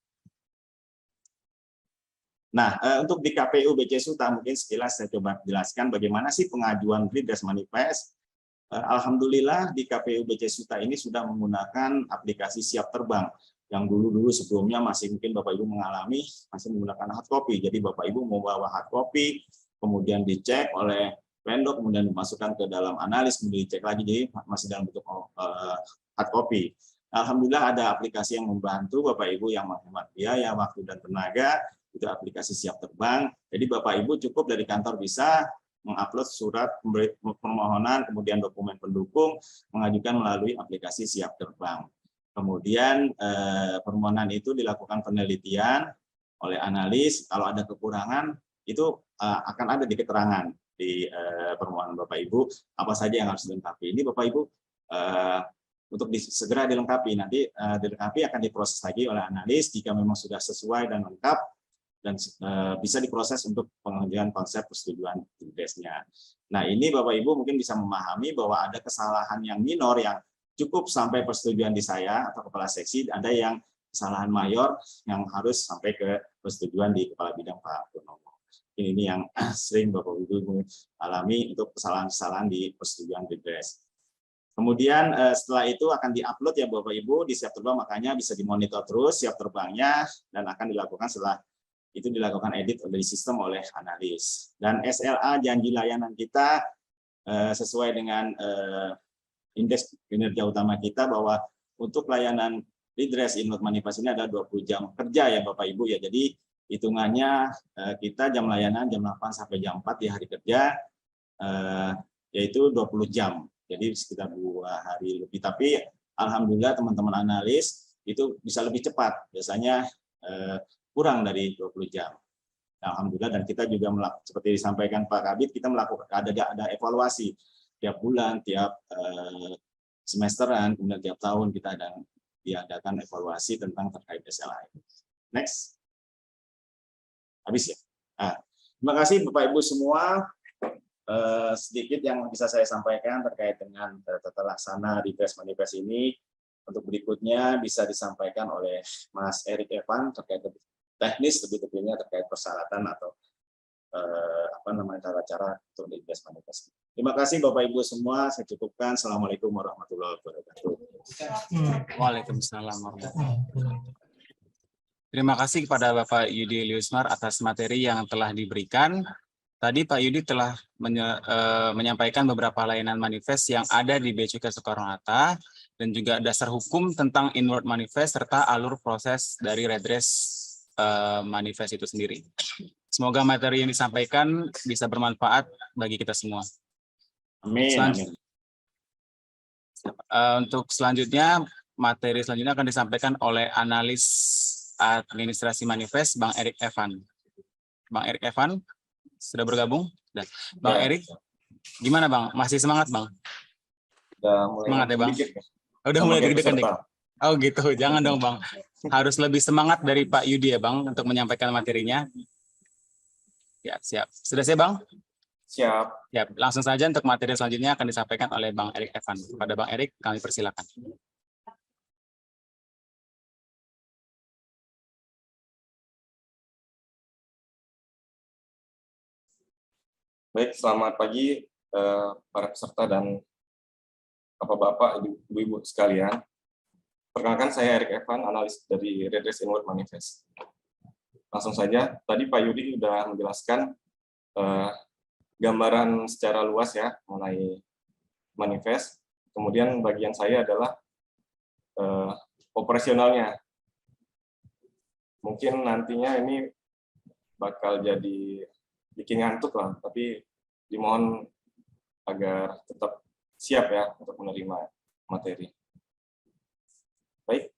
Nah, untuk di KPU BC Suta mungkin sekilas saya coba jelaskan bagaimana sih pengajuan redress manifest. Alhamdulillah di KPU BC Suta ini sudah menggunakan aplikasi Siap Terbang. Yang dulu sebelumnya masih mungkin Bapak Ibu mengalami masih menggunakan hard copy. Jadi Bapak Ibu membawa hard copy, kemudian dicek oleh vendor, kemudian dimasukkan ke dalam analis, kemudian dicek lagi, jadi masih dalam bentuk hard copy. Alhamdulillah ada aplikasi yang membantu Bapak Ibu yang menghemat biaya, waktu dan tenaga. Itu aplikasi Siap Terbang. Jadi Bapak Ibu cukup dari kantor bisa mengupload surat permohonan, kemudian dokumen pendukung, mengajukan melalui aplikasi Siap Terbang. Kemudian permohonan itu dilakukan penelitian oleh analis. Kalau ada kekurangan itu akan ada di keterangan di permohonan Bapak Ibu apa saja yang harus dilengkapi. Ini Bapak Ibu untuk segera dilengkapi. Nanti dilengkapi akan diproses lagi oleh analis jika memang sudah sesuai dan lengkap, dan bisa diproses untuk pengajuan konsep persetujuan redress-nya. Nah, ini Bapak Ibu mungkin bisa memahami bahwa ada kesalahan yang minor yang cukup sampai persetujuan di saya atau kepala seksi, ada yang kesalahan mayor yang harus sampai ke persetujuan di kepala bidang Pak Purnomo. Ini yang sering Bapak Ibu alami untuk kesalahan-kesalahan di persetujuan redress. Kemudian setelah itu akan diupload ya Bapak Ibu di Siap Terbang, makanya bisa dimonitor terus Siap Terbangnya, dan akan dilakukan setelah itu dilakukan edit dari sistem oleh analis. Dan SLA janji layanan kita sesuai dengan indeks kinerja utama kita bahwa untuk layanan redress input manifest ini ada 20 jam kerja ya Bapak Ibu ya. Jadi hitungannya kita jam layanan jam 8 sampai jam 4 di hari kerja, yaitu 20 jam. Jadi sekitar 2 hari lebih. Tapi alhamdulillah teman-teman analis itu bisa lebih cepat. Biasanya kurang dari 20 jam. Alhamdulillah, dan kita juga seperti disampaikan Pak Kabid, kita melakukan ada evaluasi tiap bulan, tiap semesteran, kemudian tiap tahun kita diadakan evaluasi tentang terkait SLA. Next. Habis ya. Nah, terima kasih Bapak Ibu semua. Sedikit yang bisa saya sampaikan terkait dengan tata laksana Redress Manifest ini. Untuk berikutnya bisa disampaikan oleh Mas Erik Evan terkait teknis, lebih tepatnya terkait persyaratan atau cara-cara untuk Redress Manifest. Terima kasih Bapak Ibu semua. Saya cukupkan. Assalamualaikum warahmatullahi wabarakatuh. Waalaikumsalam warahmatullahi wabarakatuh. Terima kasih kepada Bapak Yudi Liusmar atas materi yang telah diberikan. Tadi Pak Yudi telah menyampaikan beberapa layanan manifest yang ada di Bea Cukai Soekarno-Hatta dan juga dasar hukum tentang inward manifest serta alur proses dari redress manifest itu sendiri. Semoga materi yang disampaikan bisa bermanfaat bagi kita semua. Amin. Untuk selanjutnya, materi selanjutnya akan disampaikan oleh analis administrasi manifest Bang Erik Evan. Bang Erik Evan sudah bergabung? Bang Erik, gimana Bang? Masih semangat Bang? Udah mulai semangat ya Bang? Udah mulai deg-degan nih. Oh gitu, jangan dong Bang. Harus lebih semangat dari Pak Yudi ya Bang untuk menyampaikan materinya. Ya siap. Sudah siap Bang? Siap. Ya, langsung saja untuk materi selanjutnya akan disampaikan oleh Bang Erik Evan. Kepada Bang Erik, kami persilakan. Baik, selamat pagi para peserta dan Bapak-Bapak, Ibu-Ibu sekalian. Perkenalkan saya Erik Evan, analis dari Redress Inward Manifest. Langsung saja, tadi Pak Yudi sudah menjelaskan gambaran secara luas ya mengenai manifest. Kemudian bagian saya adalah operasionalnya. Mungkin nantinya ini bakal jadi bikin ngantuk lah, tapi dimohon agar tetap siap ya untuk menerima materi. Baik.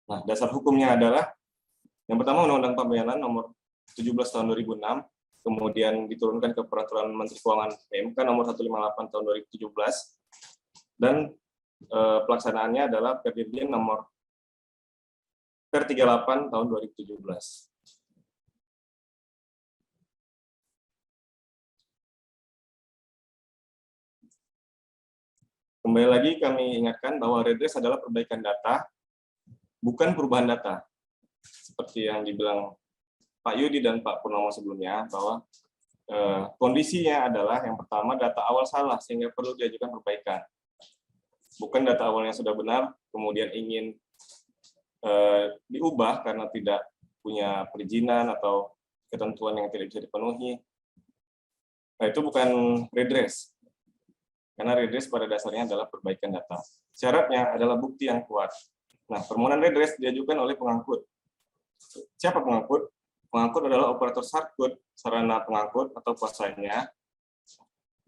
Nah, dasar hukumnya adalah yang pertama Undang-Undang Pembayaran Nomor 17 Tahun 2006, kemudian diturunkan ke Peraturan Menteri Keuangan PMK Nomor 158 Tahun 2017, dan pelaksanaannya adalah Perdirjen Nomor Per 38 Tahun 2017. Kembali lagi kami ingatkan bahwa redress adalah perbaikan data, bukan perubahan data. Seperti yang dibilang Pak Yudi dan Pak Purnomo sebelumnya, bahwa kondisinya adalah yang pertama data awal salah sehingga perlu diajukan perbaikan. Bukan data awalnya sudah benar, kemudian ingin diubah karena tidak punya perizinan atau ketentuan yang tidak bisa dipenuhi. Nah, itu bukan redress. Karena redress pada dasarnya adalah perbaikan data. Syaratnya adalah bukti yang kuat. Nah, permohonan redress diajukan oleh pengangkut. Siapa pengangkut? Pengangkut adalah operator sarkut, sarana pengangkut atau kuasanya,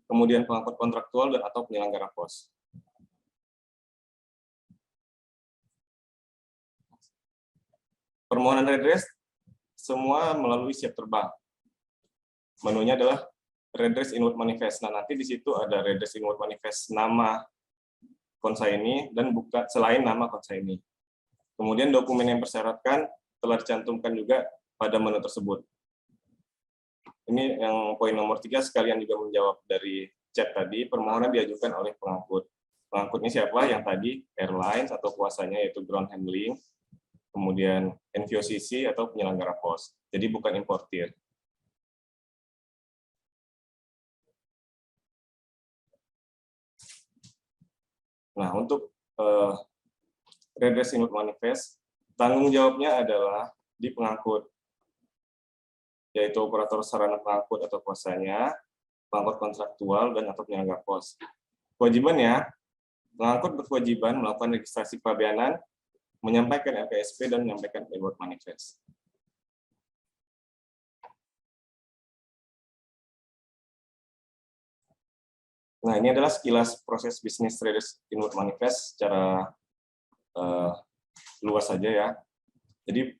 kemudian pengangkut kontraktual dan atau penyelenggara pos. Permohonan redress semua melalui siap terbang. Menunya adalah redress inward manifest. Nah, nanti di situ ada redress inward manifest nama konsaini dan bukan selain nama konsaini. Kemudian dokumen yang persyaratkan telah dicantumkan juga pada menu tersebut. Ini yang poin nomor 3, sekalian juga menjawab dari chat tadi, permohonan diajukan oleh pengangkut. Pengangkut ini siapa? Yang tadi airlines atau kuasanya yaitu ground handling, kemudian NVOCC atau penyelenggara pos. Jadi bukan importir. Nah, untuk redress inward manifest, tanggung jawabnya adalah di pengangkut, yaitu operator sarana pengangkut atau kuasanya, pengangkut kontraktual, dan atau penyelenggara pos. Kewajibannya Pengangkut berkewajiban melakukan registrasi kepabeanan, menyampaikan LKSP, dan menyampaikan Inward Manifest. Nah, ini adalah sekilas proses bisnis Traders Inward Manifest secara luas saja ya. Jadi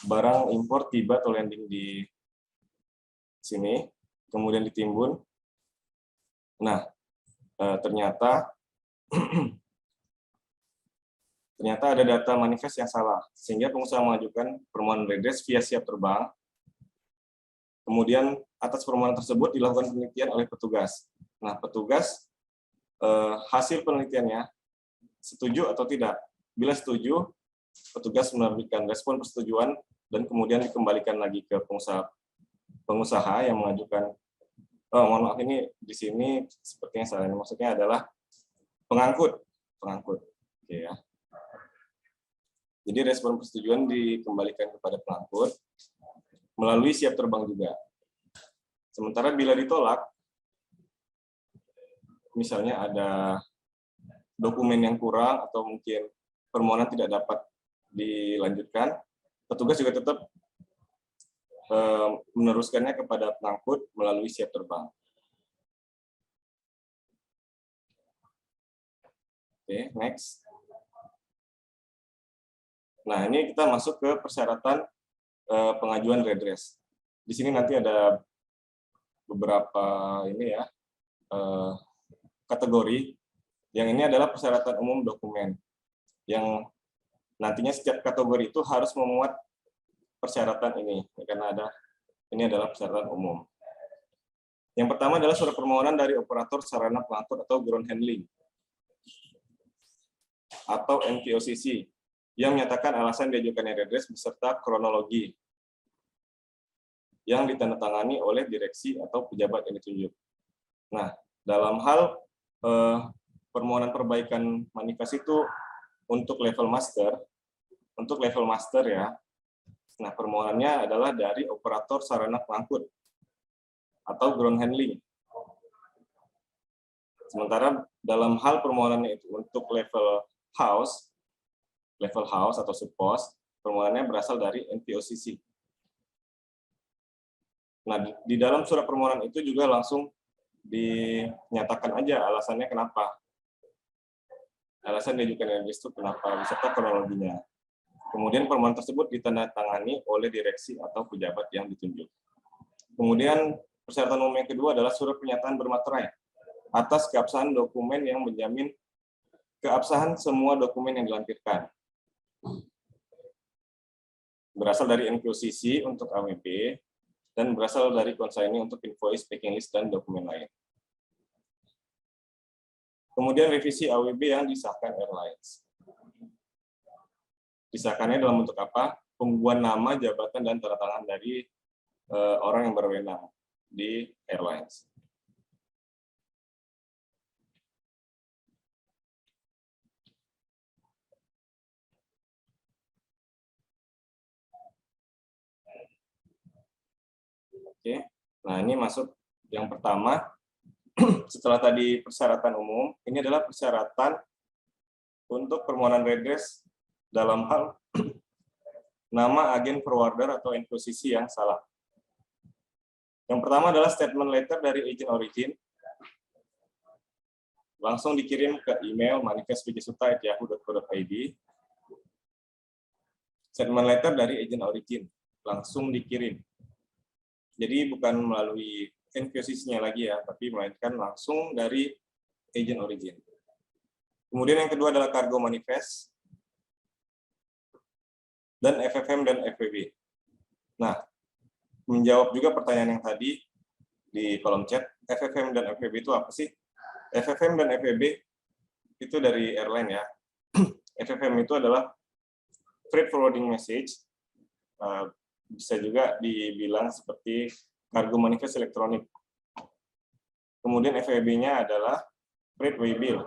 barang impor tiba atau landing di sini, kemudian ditimbun. Nah, ternyata ada data manifest yang salah, sehingga pengusaha mengajukan permohonan redress via siap terbang. Kemudian atas permohonan tersebut dilakukan penelitian oleh petugas. Nah, petugas hasil penelitiannya setuju atau tidak. Bila setuju, petugas menerbitkan respon persetujuan dan kemudian dikembalikan lagi ke pengusaha yang mengajukan. Mohon maaf, ini di sini sepertinya salah. Maksudnya adalah pengangkut. Oke ya. Jadi respon persetujuan dikembalikan kepada pengangkut melalui siap terbang juga. Sementara bila ditolak, misalnya ada dokumen yang kurang atau mungkin permohonan tidak dapat dilanjutkan, petugas juga tetap meneruskannya kepada pengangkut melalui siap terbang. Oke, next. Nah, ini kita masuk ke persyaratan pengajuan redress. Di sini nanti ada beberapa ini ya kategori. Yang ini adalah persyaratan umum dokumen, yang nantinya setiap kategori itu harus memuat persyaratan ini, karena ini adalah persyaratan umum. Yang pertama adalah surat permohonan dari operator sarana pengangkut atau ground handling, atau NPOCC, yang menyatakan alasan diajukannya redress beserta kronologi, yang ditandatangani oleh direksi atau pejabat yang ditunjuk. Nah, dalam hal permohonan perbaikan manifest itu untuk level master ya. Nah, permohonannya adalah dari operator sarana pengangkut atau ground handling. Sementara dalam hal permohonannya itu untuk level house atau subhost, permohonannya berasal dari NPOCC. Nah, di dalam surat permohonan itu juga langsung dinyatakan aja alasannya kenapa. Alasan diajukan redress itu kenapa, beserta kronologinya. Kemudian permohonan tersebut ditandatangani oleh direksi atau pejabat yang ditunjuk. Kemudian persyaratan umum yang kedua adalah surat pernyataan bermaterai atas keabsahan dokumen yang menjamin keabsahan semua dokumen yang dilampirkan. Berasal dari NPOCC untuk AWP dan berasal dari consignee untuk invoice, packing list, dan dokumen lain. Kemudian revisi AWB yang disahkan airlines. Disahkannya dalam bentuk apa? Pembuatan nama, jabatan, dan tanda tangan dari orang yang berwenang di airlines. Oke, nah ini masuk yang pertama. Setelah tadi persyaratan umum, ini adalah persyaratan untuk permohonan redress dalam hal nama agen forwarder atau NPOCC yang salah. Yang pertama adalah statement letter dari agent origin. Langsung dikirim ke email manifestpjsuta@yahoo.co.id. Statement letter dari agent origin langsung dikirim. Jadi bukan melalui NPOCC-nya lagi ya, tapi melainkan langsung dari agent origin. Kemudian yang kedua adalah cargo manifest dan FFM dan FWB. Nah, menjawab juga pertanyaan yang tadi di kolom chat, FFM dan FWB itu apa sih? FFM dan FWB itu dari airline ya. FFM itu adalah freight forwarding message, bisa juga dibilang seperti cargo manifest elektronik. Kemudian FWB-nya adalah freight waybill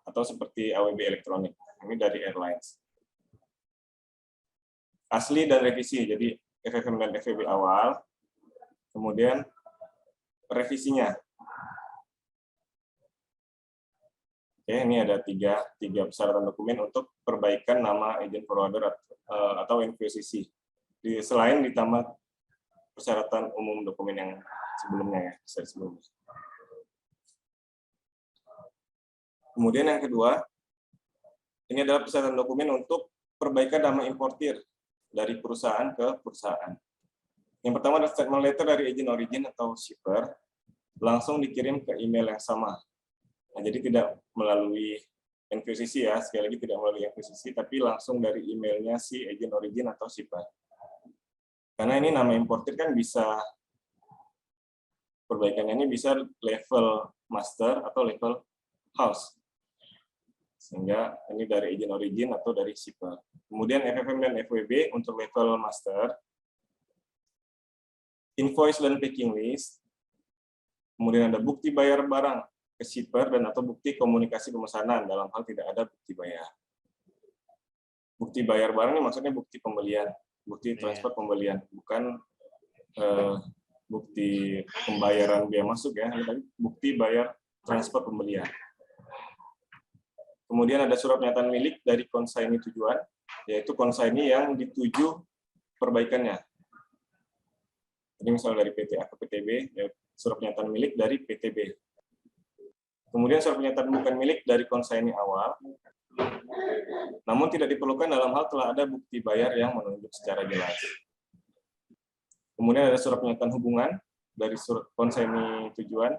atau seperti AWB elektronik. Ini dari airlines. Asli dan revisi, jadi FFM dan FWB awal, kemudian revisinya. Oke, ini ada tiga persyaratan dokumen untuk perbaikan nama agent forwarder atau NVOCC. Selain ditambah persyaratan umum dokumen yang sebelumnya ya, sebelumnya. Kemudian yang kedua, ini adalah persyaratan dokumen untuk perbaikan nama importir dari perusahaan ke perusahaan. Yang pertama adalah statement letter dari agent origin atau shipper, langsung dikirim ke email yang sama. Nah, jadi tidak melalui NVOCC ya, sekali lagi tidak melalui NVOCC, tapi langsung dari emailnya si agent origin atau shipper. Karena ini nama importir kan bisa, perbaikannya ini bisa level master atau level house. Sehingga ini dari agent origin atau dari shipper. Kemudian FFM dan FWB untuk level master, invoice dan packing list, kemudian ada bukti bayar barang ke shipper dan atau bukti komunikasi pemesanan dalam hal tidak ada bukti bayar. Bukti bayar barang ini maksudnya bukti pembelian, bukti transfer pembelian, bukan bukti pembayaran biaya masuk ya, tapi bukti bayar transfer pembelian. Kemudian ada surat pernyataan milik dari konsaini tujuan, yaitu konsaini yang dituju perbaikannya. Jadi misalnya dari PT A ke PTB, ya, surat pernyataan milik dari PTB. Kemudian surat pernyataan bukan milik dari konsaini awal, namun tidak diperlukan dalam hal telah ada bukti bayar yang menunjuk secara jelas. Kemudian ada surat pernyataan hubungan dari surat konsaini tujuan,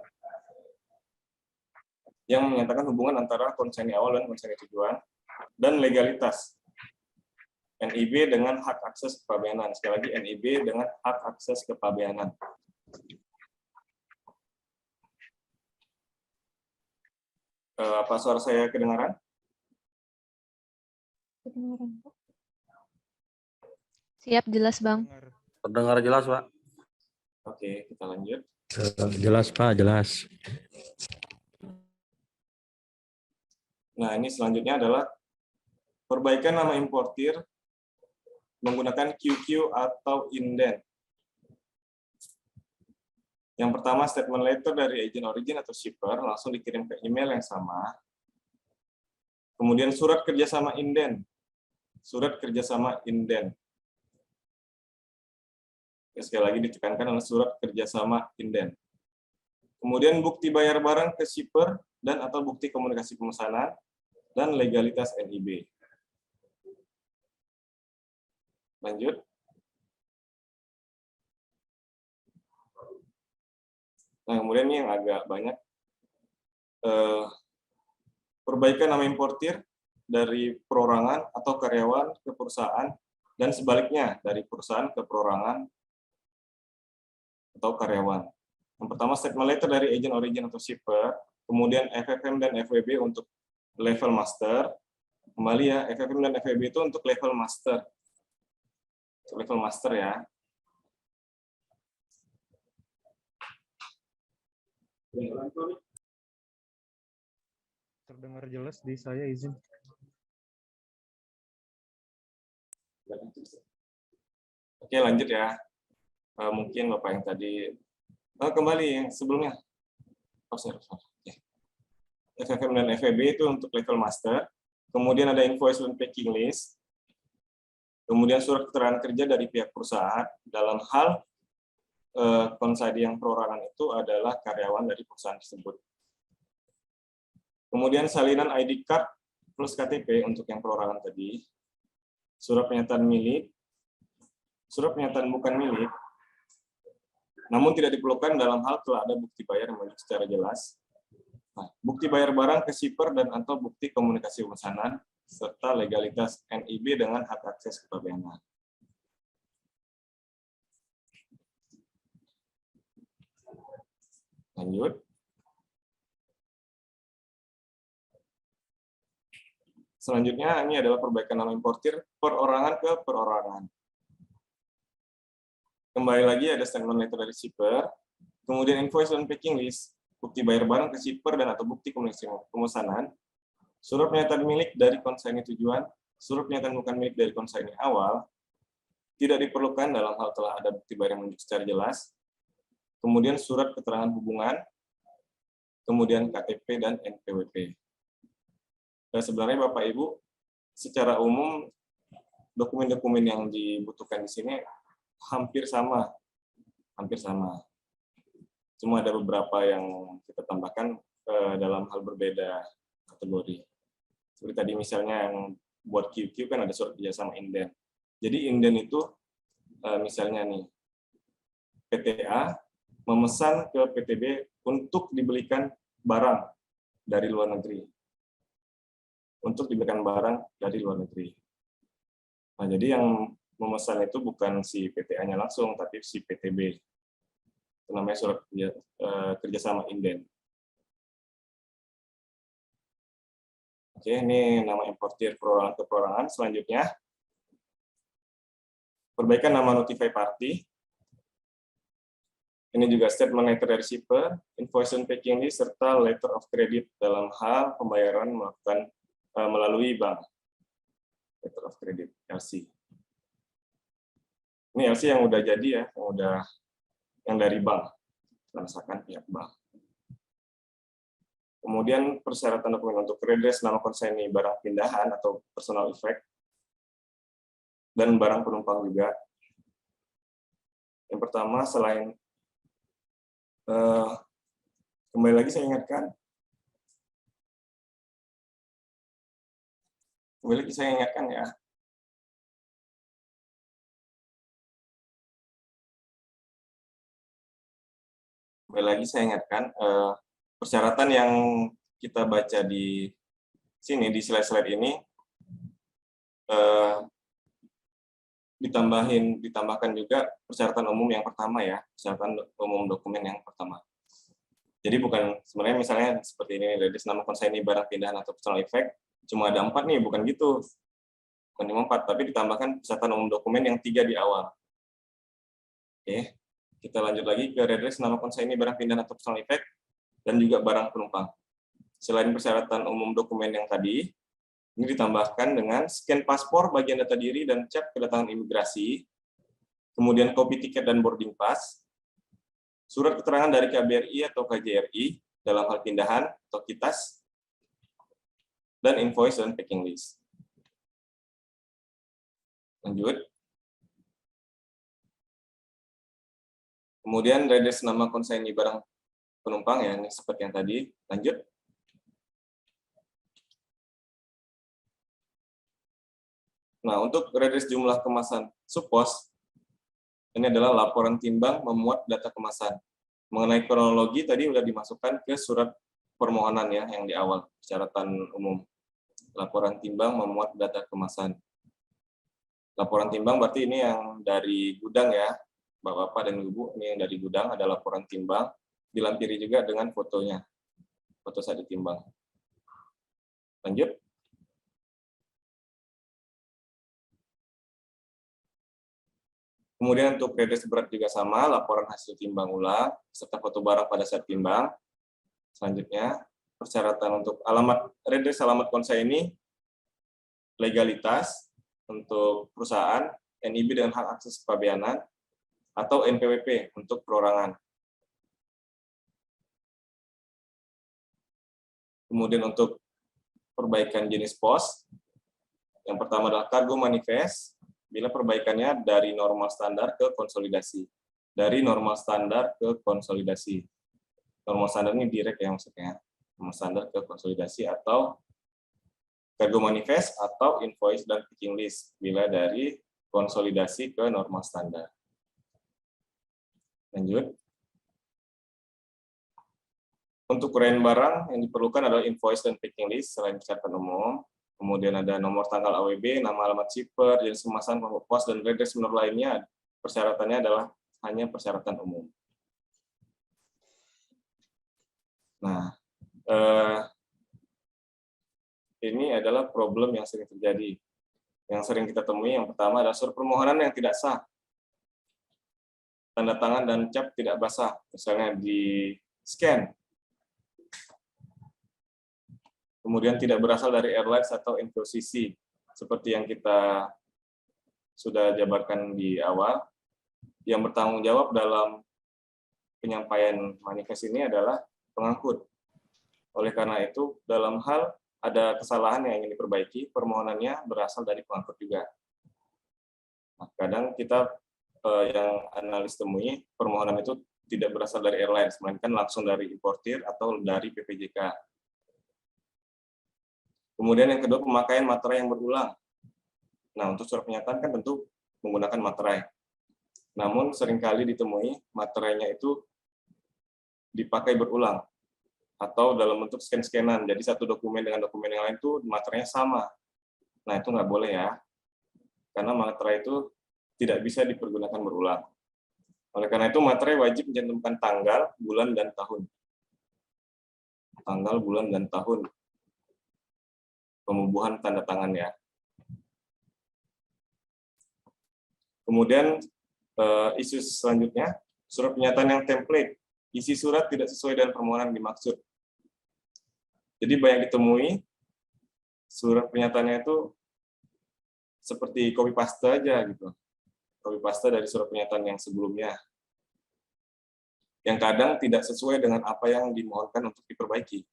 yang menyatakan hubungan antara konsaini awal dan konsaini tujuan, dan legalitas NIB dengan hak akses kepabeanan. Sekali lagi, NIB dengan hak akses kepabeanan. Apa suara saya kedengaran? Siap, jelas Bang. Terdengar jelas, Pak. Oke, kita lanjut. Jelas, Pak, jelas. Nah, ini selanjutnya adalah perbaikan nama importir menggunakan QQ atau indent. Yang pertama, statement letter dari agent origin atau shipper langsung dikirim ke email yang sama. Kemudian surat kerjasama indent. Surat kerjasama indent. Sekali lagi ditekankan adalah surat kerjasama indent. Kemudian bukti bayar barang ke shipper dan atau bukti komunikasi pemesanan dan legalitas NIB. Lanjut. Nah, kemudian ini yang agak banyak. Perbaikan nama importir dari perorangan atau karyawan ke perusahaan, dan sebaliknya dari perusahaan ke perorangan atau karyawan. Yang pertama, statement letter dari agent origin atau shipper, kemudian FFM dan FWB untuk level master. Kembali ya, FFM dan FWB itu untuk level master. Untuk level master ya. Terdengar jelas di saya, izin. Oke, lanjut ya. Mungkin Bapak yang tadi kembali yang sebelumnya. FFM dan FWB itu untuk level master. Kemudian ada invoice dan packing list. Kemudian surat keterangan kerja dari pihak perusahaan dalam hal konsadi yang perorangan itu adalah karyawan dari perusahaan tersebut. Kemudian salinan ID card plus KTP untuk yang perorangan tadi. Surat pernyataan milik, surat pernyataan bukan milik, namun tidak diperlukan dalam hal telah ada bukti bayar yang menunjuk secara jelas. Nah, bukti bayar barang ke shipper dan atau bukti komunikasi pemesanan, serta legalitas NIB dengan hak akses kepabeanan. Lanjut. Selanjutnya, ini adalah perbaikan nama importir perorangan ke perorangan. Kembali lagi ada statement letter dari shipper, kemudian invoice dan packing list, bukti bayar barang ke shipper dan atau bukti komunikasi pemesanan, surat pernyataan milik dari konsaini tujuan, surat pernyataan bukan milik dari konsaini awal, tidak diperlukan dalam hal telah ada bukti bayar yang menunjuk secara jelas, kemudian surat keterangan hubungan, kemudian KTP dan NPWP. sebenarnya Bapak Ibu secara umum dokumen-dokumen yang dibutuhkan di sini hampir sama. Cuma ada beberapa yang kita tambahkan dalam hal berbeda kategori. Seperti tadi misalnya yang buat QQ kan ada surat kerjasama inden. Jadi inden itu misalnya nih PTA memesan ke PTB untuk dibelikan barang dari luar negeri. Nah, jadi yang memesan itu bukan si PTA-nya langsung, tapi si PTB. Itu namanya surat kerjasama inden. Oke, ini nama importir perorangan ke perorangan. Selanjutnya, perbaikan nama notify party. Ini juga statement letter dari shipper, invoice and packing list, serta letter of credit dalam hal pembayaran melakukan melalui bank. Letter of credit, LC. Ini LC yang udah jadi ya, yang dari bank, transakan pihak bank. Kemudian persyaratan dokumen untuk redress nama konsaini barang pindahan atau personal effect, dan barang penumpang juga. Yang pertama, selain kembali lagi saya ingatkan, ya, persyaratan yang kita baca di sini, di slide-slide ini, ditambahkan juga persyaratan umum yang pertama ya, persyaratan umum dokumen yang pertama. Jadi bukan sebenarnya misalnya seperti ini, redress nama konsaini barang pindahan atau personal effect, cuma ada 4 nih, bukan gitu. Bukan cuma 4, tapi ditambahkan persyaratan umum dokumen yang 3 di awal. Oke, kita lanjut lagi ke redress nama konsaini barang pindahan atau personal effect, dan juga barang penumpang. Selain persyaratan umum dokumen yang tadi, ini ditambahkan dengan scan paspor bagian data diri dan cap kedatangan imigrasi, kemudian kopi tiket dan boarding pass, surat keterangan dari KBRI atau KJRI dalam hal pindahan atau kitas, dan invoice dan packing list. Lanjut. Kemudian redress nama konsaini barang penumpang ya, ini seperti yang tadi. Lanjut. Nah, untuk redress jumlah kemasan subpos, ini adalah laporan timbang memuat data kemasan. Mengenai kronologi tadi sudah dimasukkan ke surat permohonan ya, yang di awal, persyaratan umum. Laporan timbang memuat data kemasan. Laporan timbang berarti ini yang dari gudang ya, Bapak-Bapak dan Ibu, ini yang dari gudang, ada laporan timbang, dilampiri juga dengan fotonya, foto saat ditimbang. Lanjut. Kemudian untuk redress berat juga sama, laporan hasil timbang ulang, serta foto barang pada saat timbang. Selanjutnya, persyaratan untuk redress alamat konsaini, legalitas untuk perusahaan, NIB dengan hak akses kepabeanan, atau NPWP untuk perorangan. Kemudian untuk perbaikan jenis pos, yang pertama adalah kargo manifest, bila perbaikannya dari normal standar ke konsolidasi. Dari normal standar ke konsolidasi. Normal standar ini direct ya maksudnya. Normal standar ke konsolidasi atau kargo manifest atau invoice dan packing list bila dari konsolidasi ke normal standar. Lanjut. Untuk uraian barang yang diperlukan adalah invoice dan packing list selain persyaratan umum. Kemudian ada nomor tanggal AWB, nama alamat shipper, jenis kemasan, pos, dan redress menurut lainnya. Persyaratannya adalah hanya persyaratan umum. Nah, ini adalah problem yang sering terjadi. Yang sering kita temui yang pertama adalah surat permohonan yang tidak sah. Tanda tangan dan cap tidak basah, misalnya di scan. Kemudian tidak berasal dari airlines atau NVOCC, seperti yang kita sudah jabarkan di awal. Yang bertanggung jawab dalam penyampaian manifest ini adalah pengangkut. Oleh karena itu, dalam hal ada kesalahan yang ingin diperbaiki, permohonannya berasal dari pengangkut juga. Nah, kadang kita yang analis temui, permohonan itu tidak berasal dari airlines, melainkan langsung dari importir atau dari PPJK. Kemudian yang kedua, pemakaian materai yang berulang. Nah, untuk surat pernyataan kan tentu menggunakan materai. Namun seringkali ditemui materainya itu dipakai berulang atau dalam bentuk scan-scanan. Jadi satu dokumen dengan dokumen yang lain itu materainya sama. Nah, itu nggak boleh ya. Karena materai itu tidak bisa dipergunakan berulang. Oleh karena itu, materai wajib mencantumkan tanggal, bulan, dan tahun. Tanggal, bulan, dan tahun pembubuhan tanda tangan ya. Kemudian isu selanjutnya, surat pernyataan yang template. Isi surat tidak sesuai dengan permohonan dimaksud. Jadi banyak ditemui surat pernyataannya itu seperti copy paste aja gitu. Copy paste dari surat pernyataan yang sebelumnya. Yang kadang tidak sesuai dengan apa yang dimohonkan untuk diperbaiki.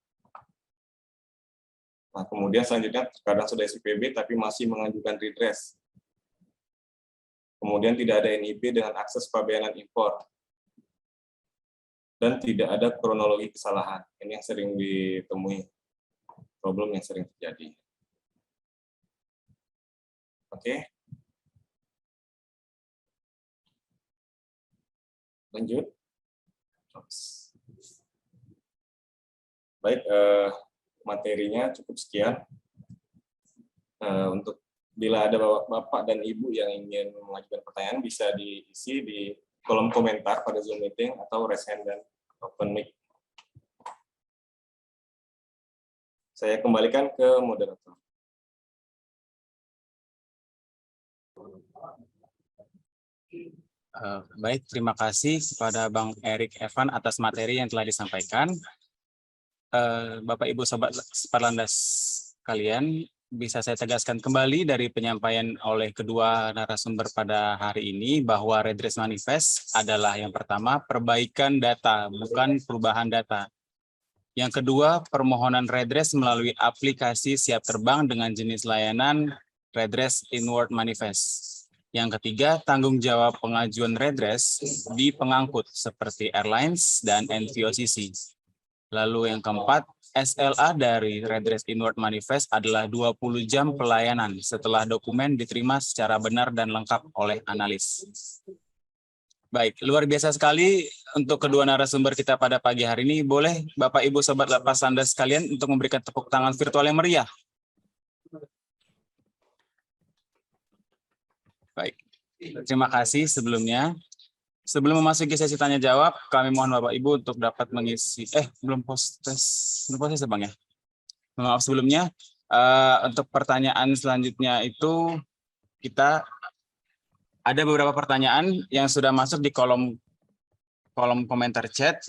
Nah, kemudian selanjutnya kadang sudah SPPB tapi masih mengajukan redress. Kemudian tidak ada NIP dengan akses pabeanan impor. Dan tidak ada kronologi kesalahan. Ini yang sering ditemui. Problem yang sering terjadi. Oke. Lanjut. Baik, materinya cukup sekian. Untuk bila ada Bapak dan Ibu yang ingin mengajukan pertanyaan, bisa diisi di kolom komentar pada Zoom meeting atau raise hand dan open mic. Saya kembalikan ke moderator. Baik, terima kasih kepada Bang Erik Evan atas materi yang telah disampaikan. Bapak Ibu Sobat Parlandas kalian, bisa saya tegaskan kembali dari penyampaian oleh kedua narasumber pada hari ini bahwa redress manifest adalah yang pertama perbaikan data, bukan perubahan data. Yang kedua, permohonan redress melalui aplikasi siap terbang dengan jenis layanan redress inward manifest. Yang ketiga, tanggung jawab pengajuan redress di pengangkut seperti airlines dan NVOCC. Lalu yang keempat, SLA dari redress inward manifest adalah 20 jam pelayanan setelah dokumen diterima secara benar dan lengkap oleh analis. Baik, luar biasa sekali untuk kedua narasumber kita pada pagi hari ini. Boleh Bapak Ibu Sobat Lapas Anda sekalian untuk memberikan tepuk tangan virtual yang meriah. Baik, terima kasih sebelumnya. Sebelum memasuki sesi tanya jawab, kami mohon Bapak Ibu untuk dapat mengisi. Belum proses Bang ya. Maaf sebelumnya. Untuk pertanyaan selanjutnya itu kita ada beberapa pertanyaan yang sudah masuk di kolom komentar chat.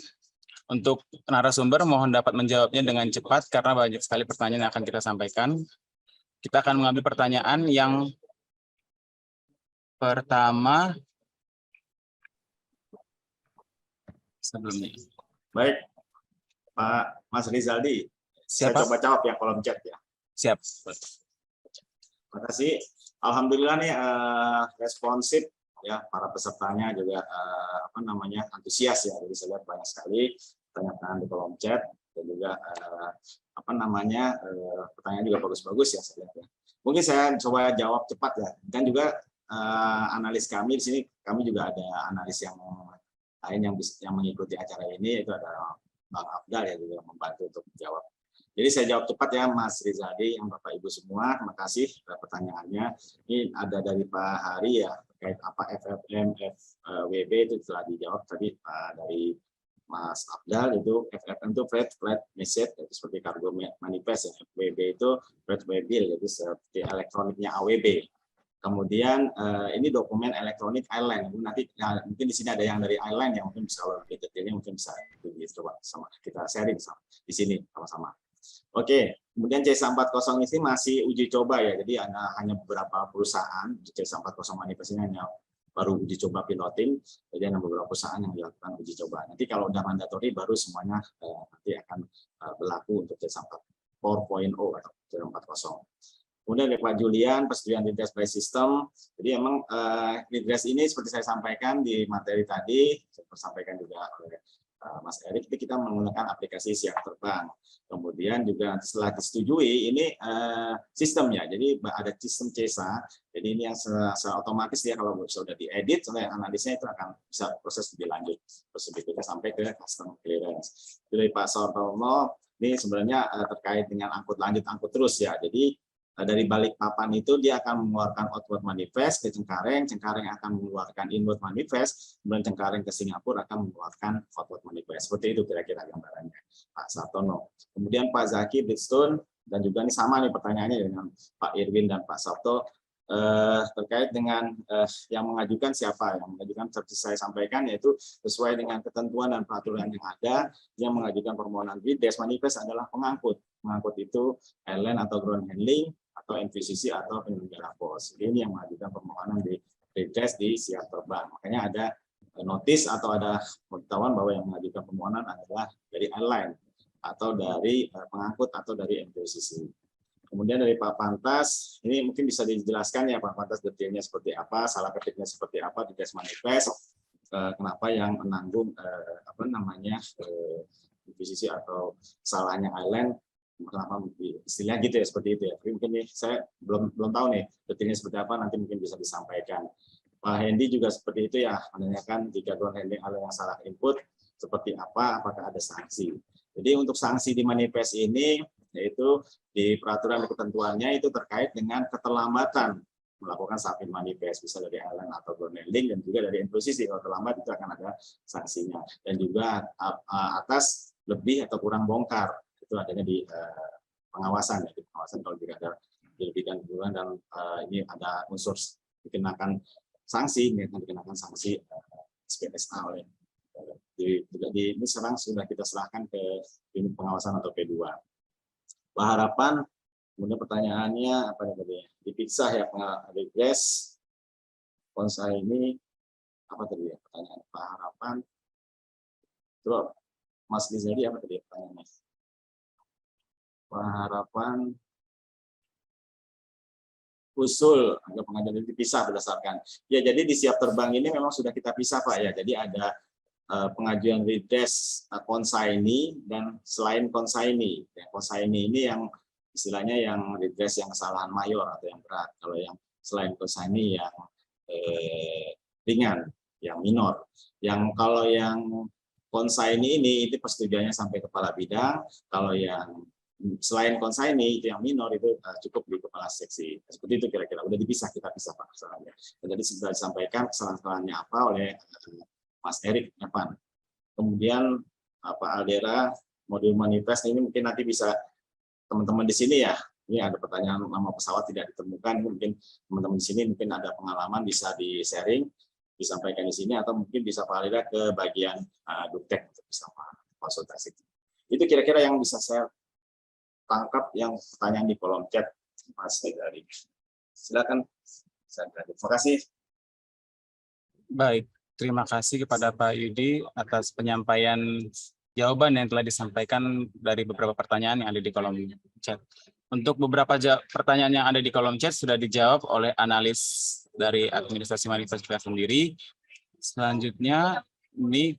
Untuk narasumber mohon dapat menjawabnya dengan cepat karena banyak sekali pertanyaan yang akan kita sampaikan. Kita akan mengambil pertanyaan yang pertama sebelumnya. Baik, Pak Mas Rizaldi. Siapa? Saya coba jawab ya kolom chat ya. Siap. Terima kasih. Alhamdulillah nih responsif ya, para pesertanya juga antusias ya. Jadi saya lihat banyak sekali pertanyaan di kolom chat dan juga pertanyaan juga bagus-bagus ya saya lihat ya. Mungkin saya coba jawab cepat ya. Dan juga analis kami di sini, kami juga ada analis yang lain yang mengikuti acara ini, itu ada Bang Afdal ya juga membantu untuk menjawab. Jadi saya jawab cepat ya Mas Rizaldi, yang Bapak Ibu semua, terima kasih pertanyaannya. Ini ada dari Pak Hari ya, terkait apa FFM, FWB itu telah dijawab tadi dari Mas Afdal. Itu FFM itu flat message, itu seperti kargo manifest ya. FWB itu flat bill, jadi seperti elektroniknya AWB. Kemudian ini dokumen elektronik airline. Nanti mungkin di sini ada yang dari airline yang mungkin bisa lebih detailnya, mungkin bisa coba sama kita sharing di sini sama-sama. Oke, kemudian C140 ini masih uji coba ya. Jadi hanya beberapa perusahaan C140 manifest ini hanya baru uji coba piloting. Jadi ada beberapa perusahaan yang dilakukan uji coba. Nanti kalau udah mandatori baru semuanya nanti akan berlaku untuk C140. 4.0 atau 040. Kemudian dari Pak Julian, persetujuan redress by system. Jadi emang redress ini seperti saya sampaikan di materi tadi, saya sampaikan juga oleh Mas Erik, itu kita menggunakan aplikasi siap terbang. Kemudian juga setelah disetujui, ini sistemnya, jadi ada sistem CESA, jadi ini yang secara otomatis dia kalau sudah diedit oleh analisnya itu akan bisa proses lebih lanjut. Terus berikutnya sampai ke custom clearance. Dari Pak Sortono, ini sebenarnya terkait dengan angkut lanjut, angkut terus ya. Jadi dari Balikpapan itu dia akan mengeluarkan outward manifest ke Cengkareng, Cengkareng akan mengeluarkan inward manifest, kemudian Cengkareng ke Singapura akan mengeluarkan outward manifest. Seperti itu kira-kira gambarannya, Pak Sartono. Kemudian Pak Zaki Bridgestone, dan juga ini sama nih pertanyaannya dengan Pak Irwin dan Pak Sabto, terkait dengan yang mengajukan siapa, yang mengajukan seperti saya sampaikan, yaitu sesuai dengan ketentuan dan peraturan yang ada, yang mengajukan permohonan redress manifest adalah pengangkut. Pengangkut itu airline atau ground handling, atau MVCC atau penyelenggara pos. Ini yang mengajukan permohonan di redress di siap terbang. Makanya ada notis atau ada pengetahuan bahwa yang mengajukan permohonan adalah dari airline atau dari pengangkut atau dari MVCC. Kemudian dari Pak Pantas, ini mungkin bisa dijelaskan ya Pak Pantas detailnya seperti apa, salah ketiknya seperti apa di redress manifest, kenapa yang menanggung MVCC atau salahnya airline, kenapa istilahnya gitu ya, seperti itu ya. Tapi mungkin nih saya belum tahu nih detailnya seperti apa, nanti mungkin bisa disampaikan. Pak Hendy juga seperti itu ya, menanyakan jika ground handling alur yang salah input seperti apa, apakah ada sanksi. Jadi untuk sanksi di manifest ini yaitu di peraturan dan ketentuannya itu terkait dengan keterlambatan melakukan submit manifest, bisa dari airline atau ground handling, dan juga dari MVCC. Kalau terlambat itu akan ada sanksinya, dan juga atas lebih atau kurang bongkar itu adanya di pengawasan ya, di pengawasan kalau tidak ada dilebihkan kurang dan ini ada unsur dikenakan sanksi, ini akan dikenakan sanksi SPSA oleh ini sekarang sudah kita serahkan ke unit pengawasan atau P2. Pak Harapan, kemudian pertanyaannya apa tadi? Dipisah ya redress konsai ini apa tadi ya pertanyaan Pak Harapan? Terus Mas Lizadi apa tadi pertanyaannya? Harapan usul agar pengajuan itu dipisah berdasarkan ya, jadi di siap terbang ini memang sudah kita pisah Pak ya, jadi ada pengajuan redress konsaini dan selain konsaini ya, konsaini ini yang istilahnya yang redress yang kesalahan mayor atau yang berat, kalau yang selain konsaini yang ringan, yang minor, yang kalau yang konsaini ini itu persetujuannya sampai kepala bidang, kalau yang selain konsaini itu yang minor itu cukup di kepala seksi. Seperti itu kira-kira. Udah dipisah, kita pisah Pak kesalahannya. Jadi sudah disampaikan kesalahan-kesalahannya apa oleh Mas Erik Evan. Kemudian Pak Aldera, modul manifest ini mungkin nanti bisa teman-teman di sini ya. Ini ada pertanyaan nama pesawat tidak ditemukan. Mungkin teman-teman di sini mungkin ada pengalaman bisa di-sharing, disampaikan di sini, atau mungkin bisa Pak Aldera ke bagian Duktek untuk bisa konsultasi. Itu kira-kira yang bisa saya tangkap yang pertanyaan di kolom chat Mas Dari. Silakan. Terima kasih. Baik, terima kasih kepada Pak Yudi atas penyampaian jawaban yang telah disampaikan dari beberapa pertanyaan yang ada di kolom chat. Untuk beberapa pertanyaan yang ada di kolom chat sudah dijawab oleh analis dari administrasi manifest sendiri. Selanjutnya ini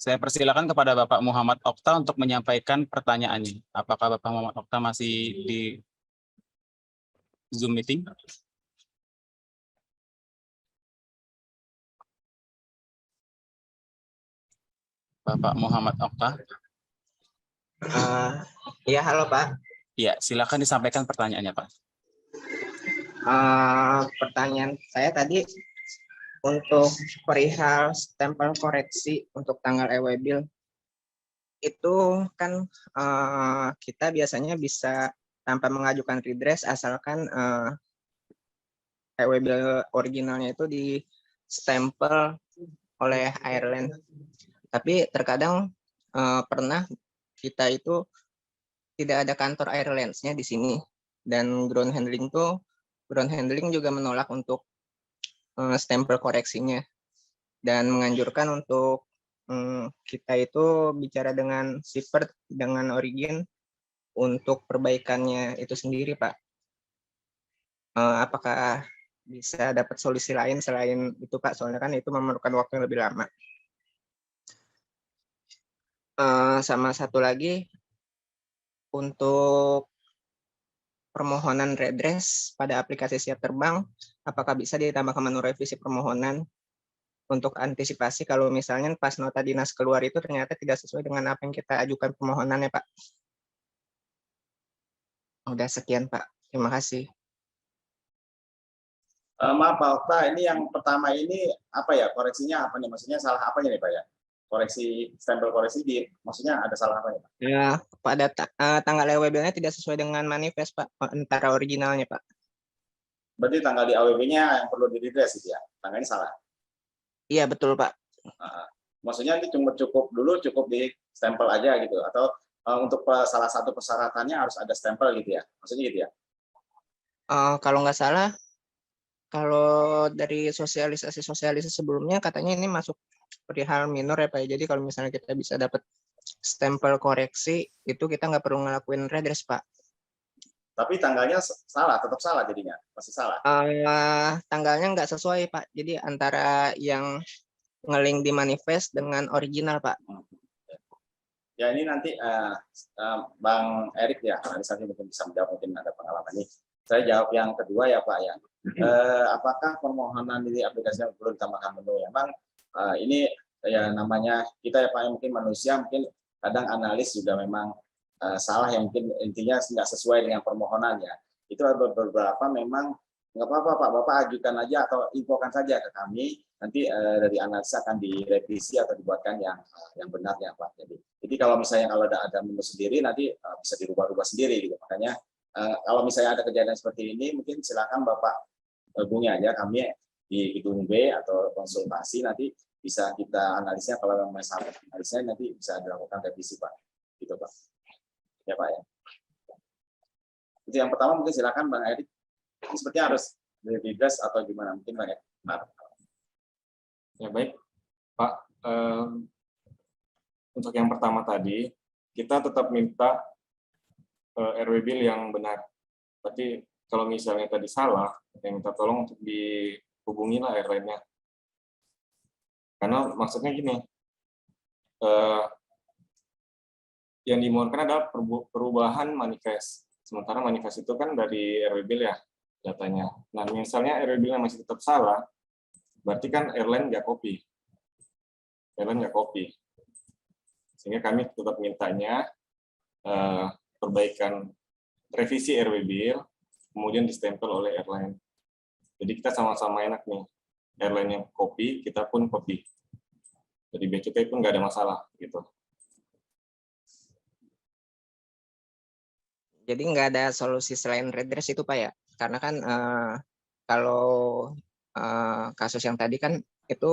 saya persilakan kepada Bapak Muhammad Okta untuk menyampaikan pertanyaannya. Apakah Bapak Muhammad Okta masih di Zoom meeting? Bapak Muhammad Okta. Ya, halo Pak. Ya, silakan disampaikan pertanyaannya Pak. Pertanyaan saya tadi untuk perihal stempel koreksi untuk tanggal EWBIL itu kan kita biasanya bisa tanpa mengajukan redress asalkan EWBIL originalnya itu di stempel oleh airline. Tapi terkadang pernah kita itu tidak ada kantor airlines-nya di sini, dan ground handling juga menolak untuk stempel koreksinya dan menganjurkan untuk kita itu bicara dengan shipper dengan origin untuk perbaikannya itu sendiri, Pak. Apakah bisa dapat solusi lain selain itu, Pak? Soalnya kan itu memerlukan waktu yang lebih lama. Sama satu lagi, untuk permohonan redress pada aplikasi Siap Terbang, apakah bisa ditambahkan menu revisi permohonan untuk antisipasi kalau misalnya pas nota dinas keluar itu ternyata tidak sesuai dengan apa yang kita ajukan permohonannya, Pak? Udah sekian, Pak. Terima kasih. Maaf Pak Okta, ini yang pertama ini apa ya, koreksinya apa nih? Maksudnya salah apa nih Pak ya? Koreksi, stempel koreksi di, maksudnya ada salah apa nih Pak? Ya, pada tanggal EWB-nya tidak sesuai dengan manifest, Pak, antara originalnya, Pak. Berarti tanggal di AWB-nya yang perlu di-redress gitu ya? Tanggalnya salah. Iya, betul, Pak. Maksudnya ini cukup dulu cukup di stempel aja gitu, atau untuk salah satu persyaratannya harus ada stempel gitu ya? Maksudnya gitu ya? Kalau nggak salah, kalau dari sosialisasi sebelumnya katanya ini masuk perihal minor ya, Pak. Jadi kalau misalnya kita bisa dapat stempel koreksi, itu kita nggak perlu ngelakuin redress, Pak. Tapi tanggalnya salah, tetap salah jadinya, masih salah. Tanggalnya nggak sesuai, Pak. Jadi antara yang nge-link di manifest dengan original, Pak. Ya ini nanti Bang Erik ya, analis nanti mungkin bisa menjawab, mungkin ada pengalaman ini. Saya jawab yang kedua ya Pak ya. Apakah permohonan di aplikasi yang perlu ditambahkan menu ya Bang? Ini ya namanya kita ya Pak, mungkin manusia, mungkin kadang analis juga memang salah, yang mungkin intinya nggak sesuai dengan permohonannya. Itu ada beberapa memang nggak apa-apa Pak, Bapak ajukan aja atau infokan saja ke kami, nanti dari analisa akan direvisi atau dibuatkan yang benarnya Pak. Jadi kalau misalnya kalau ada menu sendiri nanti bisa dirubah-rubah sendiri gitu. Makanya kalau misalnya ada kejadian seperti ini, mungkin silakan Bapak hubungi aja kami di gedung B atau konsultasi, nanti bisa kita analisnya, kalau memang salah analisnya nanti bisa dilakukan revisi Pak. Gitu Pak. Ya Pak ya. Itu yang pertama, mungkin silakan Bang Erik. Sepertinya harus di-redress atau gimana, mungkin Bang Erik. Ya baik Pak. Untuk yang pertama tadi, kita tetap minta RW Bill yang benar. Berarti kalau misalnya tadi salah, yang minta tolong untuk dihubungi lah airline-nya. Karena maksudnya gini, yang dimohonkan adalah perubahan manifest. Sementara manifest itu kan dari RW Bill ya datanya. Nah misalnya RW Bill-nya masih tetap salah, berarti kan airline nggak copy. Airline nggak copy. Sehingga kami tetap mintanya perbaikan revisi RW Bill, kemudian distempel oleh airline. Jadi kita sama-sama enak nih. Airline yang copy, kita pun copy. Jadi bea cukai pun nggak ada masalah gitu. Jadi nggak ada solusi selain redress itu, Pak ya? Karena kan kalau kasus yang tadi kan itu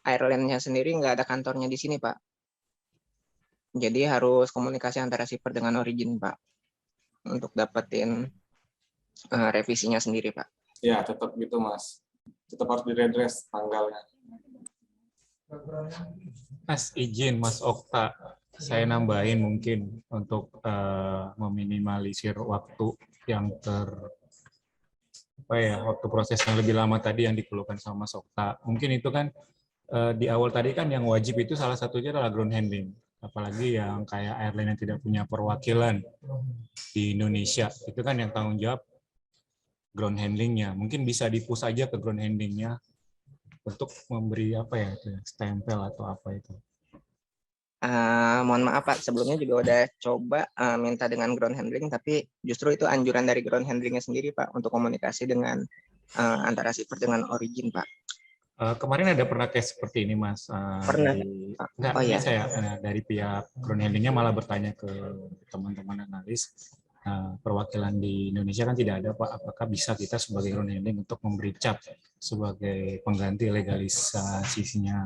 airline-nya sendiri nggak ada kantornya di sini, Pak. Jadi harus komunikasi antara shipper dengan origin, Pak, untuk dapetin revisinya sendiri, Pak. Ya, tetap gitu, Mas. Tetap harus di-redress tanggalnya. Mas, izin Mas Okta, saya nambahin mungkin untuk meminimalisir waktu yang waktu proses yang lebih lama tadi yang dikeluhkan sama Mas Okta. Mungkin itu kan di awal tadi kan yang wajib itu salah satunya adalah ground handling. Apalagi yang kayak airline yang tidak punya perwakilan di Indonesia, itu kan yang tanggung jawab ground handlingnya. Mungkin bisa di-push aja ke ground handlingnya untuk memberi stempel atau apa itu. Mohon maaf Pak, sebelumnya juga udah coba minta dengan ground handling, tapi justru itu anjuran dari ground handlingnya sendiri Pak untuk komunikasi dengan antara shipper dengan origin Pak. Kemarin ada pernah case seperti ini Mas. Pernah. Dari pihak ground handlingnya malah bertanya ke teman-teman analis, perwakilan di Indonesia kan tidak ada Pak, apakah bisa kita sebagai ground handling untuk memberi cap sebagai pengganti legalisasinya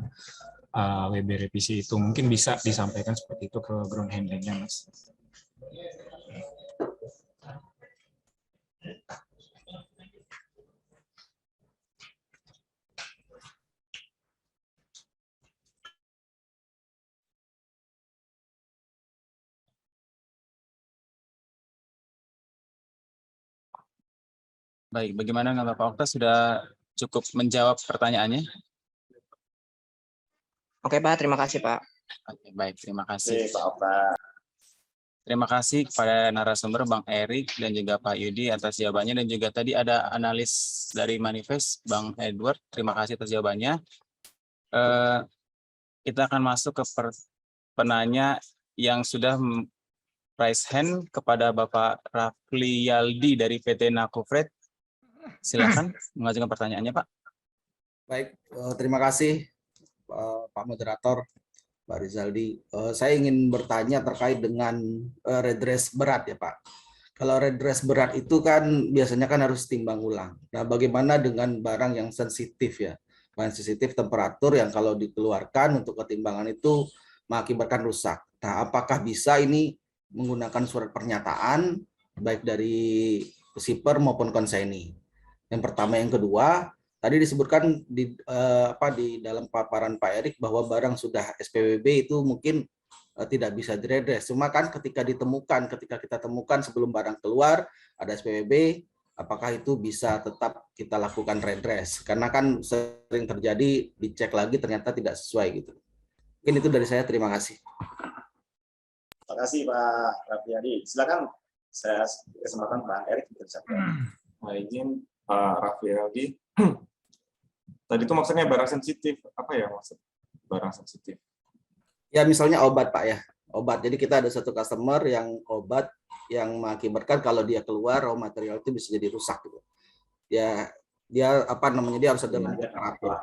WB revisi itu, mungkin bisa disampaikan seperti itu ke ground handlingnya Mas. Baik, bagaimana dengan Bapak Okta, sudah cukup menjawab pertanyaannya? Oke Pak, terima kasih Pak. Oke, baik, terima kasih. Pak Okta. Terima kasih kepada narasumber Bang Erik dan juga Pak Yudi atas jawabannya, dan juga tadi ada analis dari Manifest Bang Edward. Terima kasih atas jawabannya. Kita akan masuk ke penanya yang sudah raise hand kepada Bapak Rafli Yaldi dari PT Nakufred. Silakan mengajukan pertanyaannya, Pak. Baik, terima kasih Pak Moderator, Pak Rizaldi. Saya ingin bertanya terkait dengan redress berat ya Pak. Kalau redress berat itu kan biasanya kan harus timbang ulang. Nah, bagaimana dengan barang yang sensitif ya? Barang sensitif temperatur yang kalau dikeluarkan untuk ketimbangan itu mengakibatkan rusak. Nah, apakah bisa ini menggunakan surat pernyataan baik dari shipper maupun konsignee? Yang pertama, yang kedua, tadi disebutkan di dalam paparan Pak Erik bahwa barang sudah SPWB itu mungkin tidak bisa diredress. Cuma kan ketika kita temukan sebelum barang keluar ada SPWB, apakah itu bisa tetap kita lakukan redress? Karena kan sering terjadi dicek lagi ternyata tidak sesuai gitu. Mungkin itu dari saya, terima kasih. Terima kasih Pak Rafiadi. Silakan saya kesempatan Pak Erik berbicara. Izin Pak Rafiadi. Tadi itu maksudnya barang sensitif. Apa ya maksud barang sensitif? Ya misalnya obat Pak ya, obat. Jadi kita ada satu customer yang obat yang mengakibatkan kalau dia keluar raw material itu bisa jadi rusak gitu. Ya dia dia harus ada temperatur.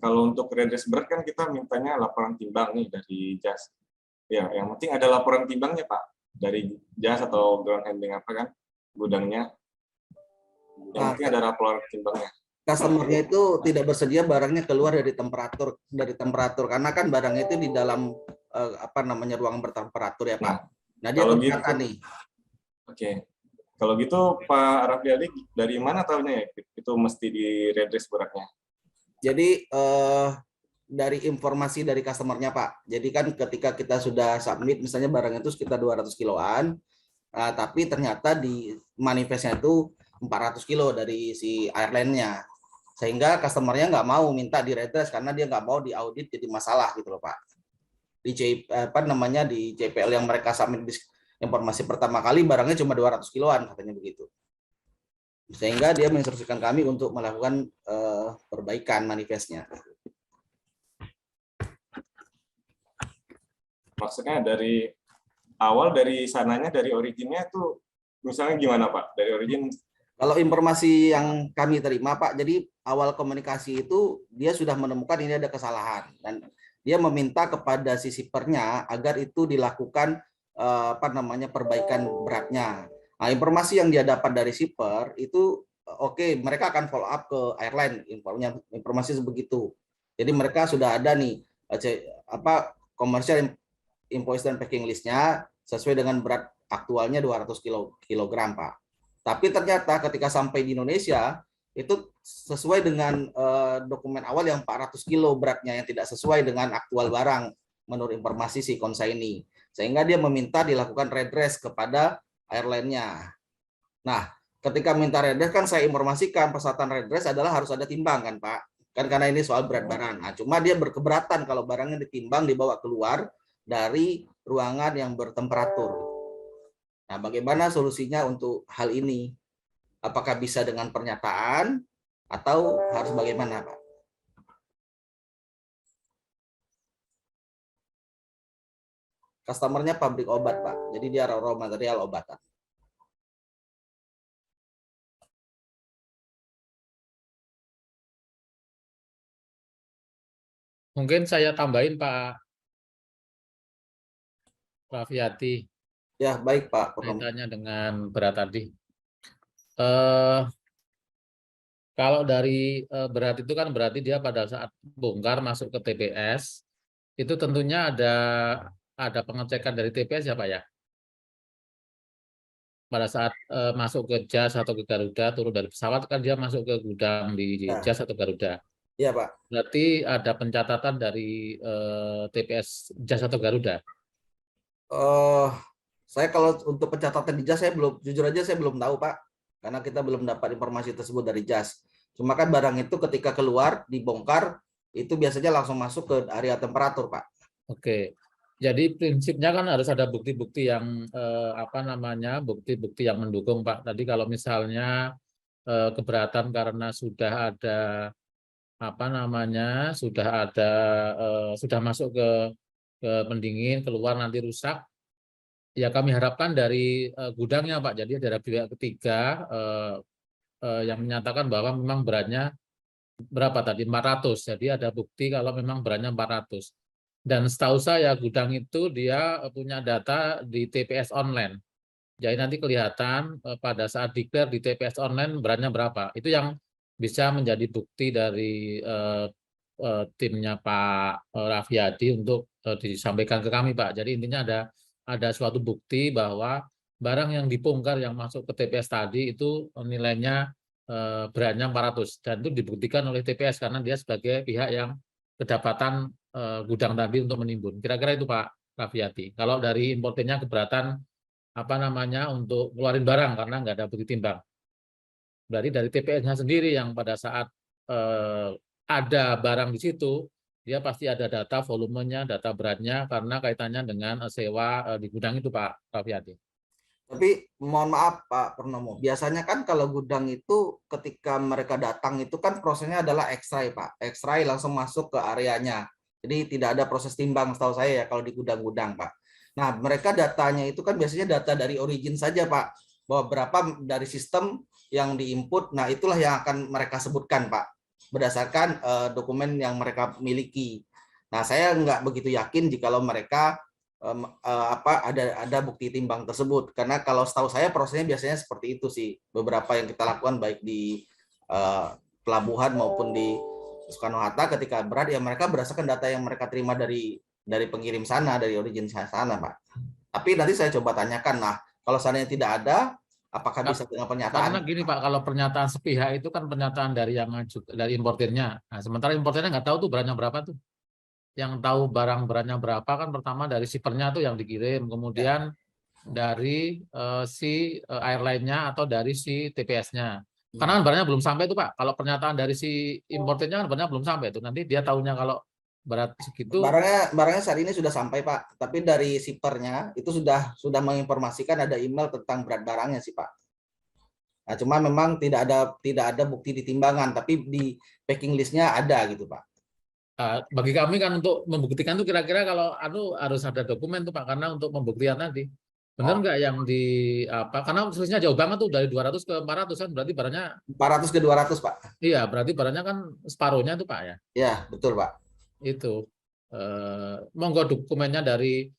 Kalau untuk redress berat kan kita mintanya laporan timbang nih dari JAS. Ya, yang penting ada laporan timbangnya Pak dari JAS atau ground handling apa kan gudangnya. Yang penting ada laporan timbangnya. Customer-nya itu tidak bersedia barangnya keluar dari temperatur karena kan barangnya itu di dalam ruangan bertemperatur ya Pak. Nah dia keberatan nih. Oke. Kalau gitu Pak Rafli dari mana tahunya ya itu mesti di redress beratnya? Jadi dari informasi dari customer-nya Pak. Jadi kan ketika kita sudah submit misalnya barangnya itu sekitar 200 kiloan, tapi ternyata di manifestnya itu 400 kilo dari si airline-nya. Sehingga customer-nya nggak mau minta di redress karena dia nggak mau diaudit jadi masalah gitu loh Pak. Di di CPL yang mereka submit informasi pertama kali barangnya cuma 200 kiloan katanya begitu. Sehingga dia menginstruksikan kami untuk melakukan perbaikan manifestnya. Maksudnya dari awal dari sananya dari originnya itu misalnya gimana Pak? Dari origin. Kalau informasi yang kami terima Pak, jadi awal komunikasi itu dia sudah menemukan ini ada kesalahan dan dia meminta kepada si shippernya agar itu dilakukan perbaikan beratnya. Nah, informasi yang dia dapat dari shipper itu oke, mereka akan follow up ke airline informasi sebegitu. Jadi mereka sudah ada nih commercial invoice dan packing listnya sesuai dengan berat aktualnya 200 kilogram Pak. Tapi ternyata ketika sampai di Indonesia itu sesuai dengan dokumen awal yang 400 kilo beratnya yang tidak sesuai dengan aktual barang menurut informasi si konsignee. Sehingga dia meminta dilakukan redress kepada airline-nya. Nah, ketika minta redress kan saya informasikan persyaratan redress adalah harus ada timbang kan Pak. Kan karena ini soal berat barang. Nah, cuma dia berkeberatan kalau barangnya ditimbang dibawa keluar dari ruangan yang bertemperatur. Nah, bagaimana solusinya untuk hal ini? Apakah bisa dengan pernyataan atau harus bagaimana, Pak? Customer-nya pabrik obat, Pak. Jadi dia raw material obatan. Mungkin saya tambahin Pak Raffiati. Ya, baik Pak. Kaitannya dengan berat tadi. Kalau dari berat itu kan berarti dia pada saat bongkar masuk ke TPS, itu tentunya ada pengecekan dari TPS ya Pak ya? Pada saat masuk ke JAS atau ke Garuda, turun dari pesawat kan dia masuk ke gudang di JAS atau Garuda. Iya Pak. Berarti ada pencatatan dari TPS JAS atau Garuda? Eh, saya kalau untuk pencatatan di JAS saya belum, jujur aja saya belum tahu Pak, karena kita belum dapat informasi tersebut dari JAS. Cuma kan barang itu ketika keluar dibongkar itu biasanya langsung masuk ke area temperatur Pak. Oke. Jadi prinsipnya kan harus ada bukti-bukti yang bukti-bukti yang mendukung Pak. Tadi kalau misalnya keberatan karena sudah ada sudah masuk ke pendingin, keluar nanti rusak. Ya kami harapkan dari gudangnya Pak. Jadi dari pihak ketiga yang menyatakan bahwa memang beratnya berapa tadi 400. Jadi ada bukti kalau memang beratnya 400. Dan setahu saya gudang itu dia punya data di TPS online. Jadi nanti kelihatan pada saat declare di TPS online beratnya berapa. Itu yang bisa menjadi bukti dari timnya Pak Raffiadi untuk disampaikan ke kami Pak. Jadi intinya ada suatu bukti bahwa barang yang dibongkar yang masuk ke TPS tadi itu nilainya beratnya 400 dan itu dibuktikan oleh TPS karena dia sebagai pihak yang kedapatan gudang tadi untuk menimbun. Kira-kira itu Pak Raffiadi. Kalau dari importernya keberatan untuk keluarin barang karena nggak ada bukti timbang. Berarti dari TPS-nya sendiri yang pada saat ada barang di situ, dia pasti ada data volumenya, data beratnya karena kaitannya dengan sewa di gudang itu Pak Raffiadi. Tapi mohon maaf Pak Purnomo, biasanya kan kalau gudang itu ketika mereka datang itu kan prosesnya adalah X-ray Pak. X-ray langsung masuk ke areanya. Jadi tidak ada proses timbang setahu saya ya kalau di gudang-gudang Pak. Nah mereka datanya itu kan biasanya data dari origin saja Pak. Bahwa berapa dari sistem yang diinput, nah itulah yang akan mereka sebutkan Pak. Berdasarkan dokumen yang mereka miliki. Nah saya nggak begitu yakin jikalau mereka ada bukti timbang tersebut karena kalau setahu saya prosesnya biasanya seperti itu sih beberapa yang kita lakukan baik di pelabuhan maupun di Soekarno Hatta ketika berat ya mereka berdasarkan data yang mereka terima dari pengirim sana dari origin sana Pak. Tapi nanti saya coba tanyakan nah kalau seandainya tidak ada apakah bisa dengan pernyataan? Karena gini Pak, kalau pernyataan sepihak itu kan pernyataan dari yang ngaju dari importirnya. Nah, sementara importirnya nggak tahu tuh beratnya berapa tuh. Yang tahu barang beratnya berapa kan pertama dari shippernya tuh yang dikirim, kemudian dari si airline-nya atau dari si TPS-nya. Karena kan barangnya belum sampai tuh Pak. Kalau pernyataan dari si importernya kan barangnya belum sampai tuh. Nanti dia tahunya kalau berat segitu. Barangnya saat ini sudah sampai Pak. Tapi dari shippernya itu sudah menginformasikan ada email tentang berat barangnya sih Pak. Nah, cuma memang tidak ada bukti di timbangan, tapi di packing list-nya ada gitu Pak. Bagi kami kan untuk membuktikan tuh kira-kira kalau harus ada dokumen tuh Pak karena untuk pembuktian tadi. Benar nggak yang karena selisihnya jauh banget tuh dari 200 ke 400 kan berarti barangnya 400 ke 200 Pak. Iya, berarti barangnya kan separuhnya tuh Pak ya. Iya, betul Pak. Itu monggo dokumennya dari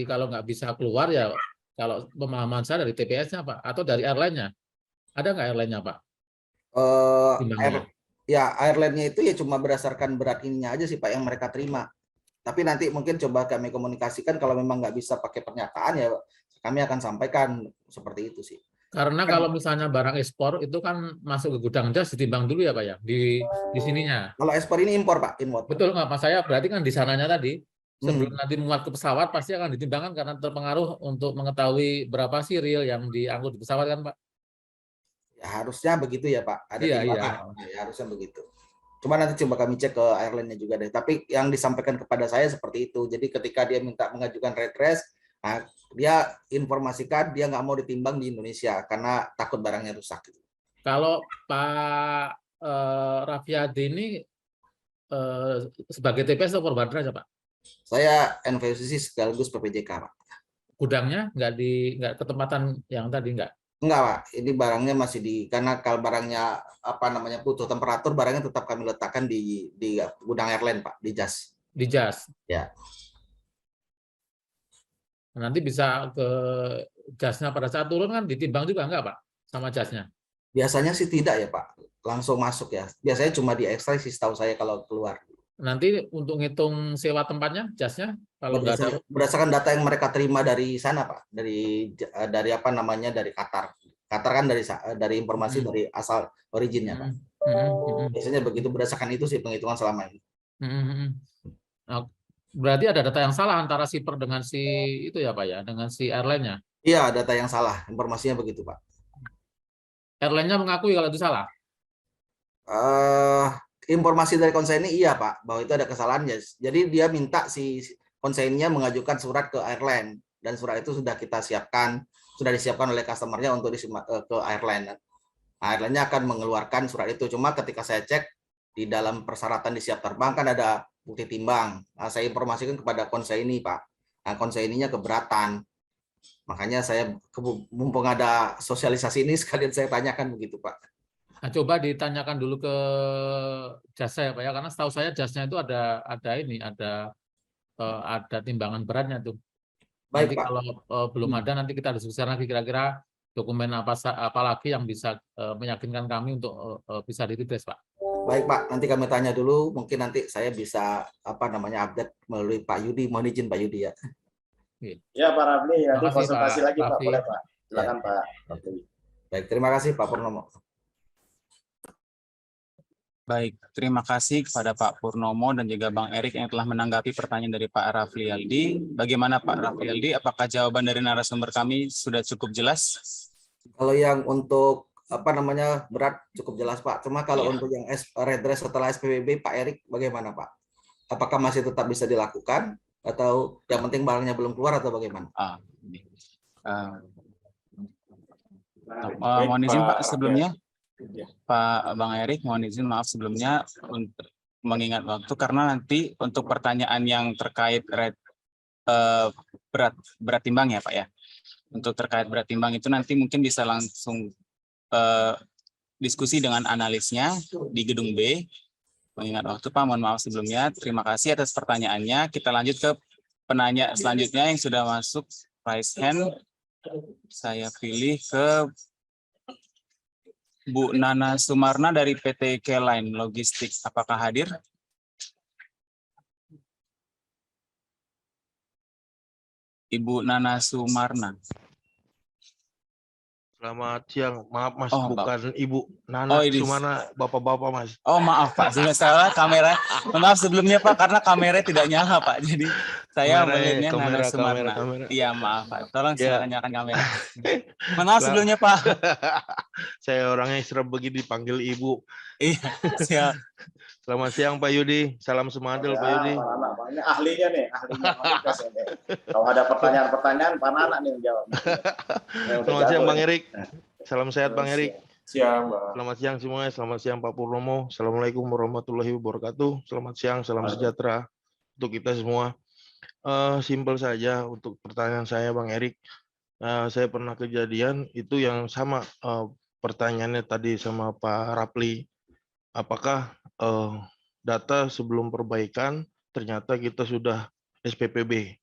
kalau nggak bisa keluar ya kalau pemahaman saya dari TPS-nya Pak atau dari airline-nya. Ada nggak airline-nya Pak? Airline-nya itu ya cuma berdasarkan berat ininya aja sih Pak yang mereka terima. Tapi nanti mungkin coba kami komunikasikan kalau memang nggak bisa pakai pernyataan ya kami akan sampaikan seperti itu sih. Karena kalau misalnya barang ekspor itu kan masuk ke gudang jas ditimbang dulu ya Pak ya di sininya. Kalau ekspor ini impor Pak, impor. Betul nggak Pak saya berarti kan di sananya tadi sebelum nanti muat ke pesawat pasti akan ditimbangkan karena terpengaruh untuk mengetahui berapa sih real yang diangkut di pesawat kan Pak. Ya, harusnya begitu ya Pak. Ada timbangan. Ya, harusnya begitu. Cuma nanti coba kami cek ke airline-nya juga deh. Tapi yang disampaikan kepada saya seperti itu. Jadi ketika dia minta mengajukan redress, nah, dia informasikan dia nggak mau ditimbang di Indonesia karena takut barangnya rusak. Kalau Pak Raffiadi ini sebagai TPS atau korban aja Pak? Saya NVCC sekaligus PPJK Pak. Gudangnya nggak ketempatan yang tadi nggak? Enggak Pak, ini barangnya masih karena kalau barangnya butuh temperatur, barangnya tetap kami letakkan di gudang airline Pak, di JAS. Di JAS? Ya. Nanti bisa ke JAS-nya pada saat turun kan ditimbang juga enggak Pak sama JAS-nya? Biasanya sih tidak ya Pak, langsung masuk ya. Biasanya cuma di ekstrak sih setahu saya kalau keluar. Nanti untuk ngitung sewa tempatnya, JAS-nya kalau berdasarkan data yang mereka terima dari sana Pak, dari dari Qatar. Qatar kan dari informasi dari asal originnya Pak. Biasanya begitu berdasarkan itu sih penghitungan selama ini. Berarti ada data yang salah antara shipper dengan si itu ya Pak ya, dengan si airline-nya. Iya, data yang salah. Informasinya begitu, Pak. Airline-nya mengakui kalau itu salah. eh Informasi dari konsaini iya Pak, bahwa itu ada kesalahannya. Jadi dia minta si konsaininya mengajukan surat ke airline dan surat itu sudah kita siapkan, sudah disiapkan oleh customernya untuk ke airline. Airline-nya akan mengeluarkan surat itu. Cuma ketika saya cek di dalam persyaratan di siap terbang kan ada bukti timbang. Nah, saya informasikan kepada konsaini Pak. Nah, konsaininya keberatan. Makanya saya mumpung ada sosialisasi ini sekalian saya tanyakan begitu Pak. Nah, coba ditanyakan dulu ke jasa ya Pak ya, karena setahu saya jasnya itu ada timbangan beratnya tuh. Baik Nanti Pak. kalau belum ada nanti kita diskusikan lagi kira-kira dokumen apa lagi yang bisa meyakinkan kami untuk bisa direadress Pak. Baik Pak, nanti kami tanya dulu. Mungkin nanti saya bisa update melalui Pak Yudi. Mohon izin Pak Yudi ya. Ya Pak Rafli, nanti Terima kasih, konsultasi Pak lagi Pak, Rafli. boleh Pak. Silakan Ya. Pak Rafli. Baik, terima kasih Pak Purnomo. Baik, terima kasih kepada Pak Purnomo dan juga Bang Erik yang telah menanggapi pertanyaan dari Pak Raflialdi. Bagaimana Pak Raflialdi? Apakah jawaban dari narasumber kami sudah cukup jelas? Kalau yang untuk berat cukup jelas Pak. Cuma kalau untuk yang redress setelah SPBB Pak Erik bagaimana Pak? Apakah masih tetap bisa dilakukan atau yang penting barangnya belum keluar atau bagaimana? Mohon izin Pak sebelumnya. Pak Bang Erik, mohon izin maaf sebelumnya untuk mengingat waktu karena nanti untuk pertanyaan yang terkait berat timbang ya Pak ya. Untuk terkait berat timbang itu nanti mungkin bisa langsung diskusi dengan analisnya di gedung B. Mengingat waktu Pak, mohon maaf sebelumnya. Terima kasih atas pertanyaannya. Kita lanjut ke penanya selanjutnya yang sudah masuk raise hand. Saya pilih ke Bu Nana Sumarna dari PT K-Line Logistik. Apakah hadir? Ibu Nana Sumarna. Selamat siang, maaf Mas, Oh, bukan Ibu Nana Sumarna, Bapak-bapak Mas. Oh maaf Pak, sudah salah kamera. Maaf sebelumnya Pak, karena kamera tidak nyala Pak. Jadi saya melihatnya Nana Sumarna. Iya maaf Pak, tolong silakan nyalakan kamera. Maaf sebelumnya Pak. Saya orangnya serem begini dipanggil Ibu. Iya, siap. Selamat siang Pak Yudi, salam semadil Pak Yudi. Ini ahlinya nih, ahlinya. Kalau ada pertanyaan-pertanyaan, Pak Nana nih yang jawab. Selamat siang Bang Erik, salam sehat Bang Erik. Siang Bang. Selamat siang semuanya, selamat siang Pak Purnomo. Assalamualaikum warahmatullahi wabarakatuh. Selamat siang, salam sejahtera untuk kita semua. Simpel saja untuk pertanyaan saya Bang Erik. Saya pernah kejadian itu yang sama pertanyaannya tadi sama Pak Rapli. Apakah data sebelum perbaikan ternyata kita sudah SPPB,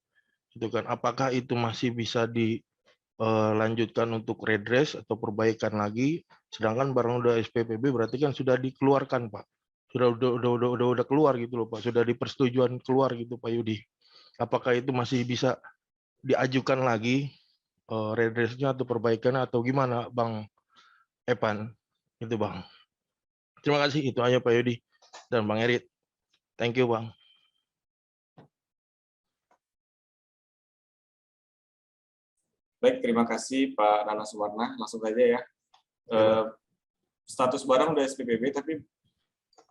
itu kan? Apakah itu masih bisa dilanjutkan untuk redress atau perbaikan lagi? Sedangkan barang udah SPPB berarti kan sudah dikeluarkan Pak, sudah keluar gitu loh Pak, sudah dipersetujuan keluar gitu Pak Yudi. Apakah itu masih bisa diajukan lagi redressnya atau perbaikannya atau gimana Bang Evan? Itu Bang. Terima kasih, itu aja Pak Yudi dan Bang Erik. Thank you Bang. Baik, terima kasih Pak Nana Sumarna. Langsung saja ya. Status barang udah SPPB, tapi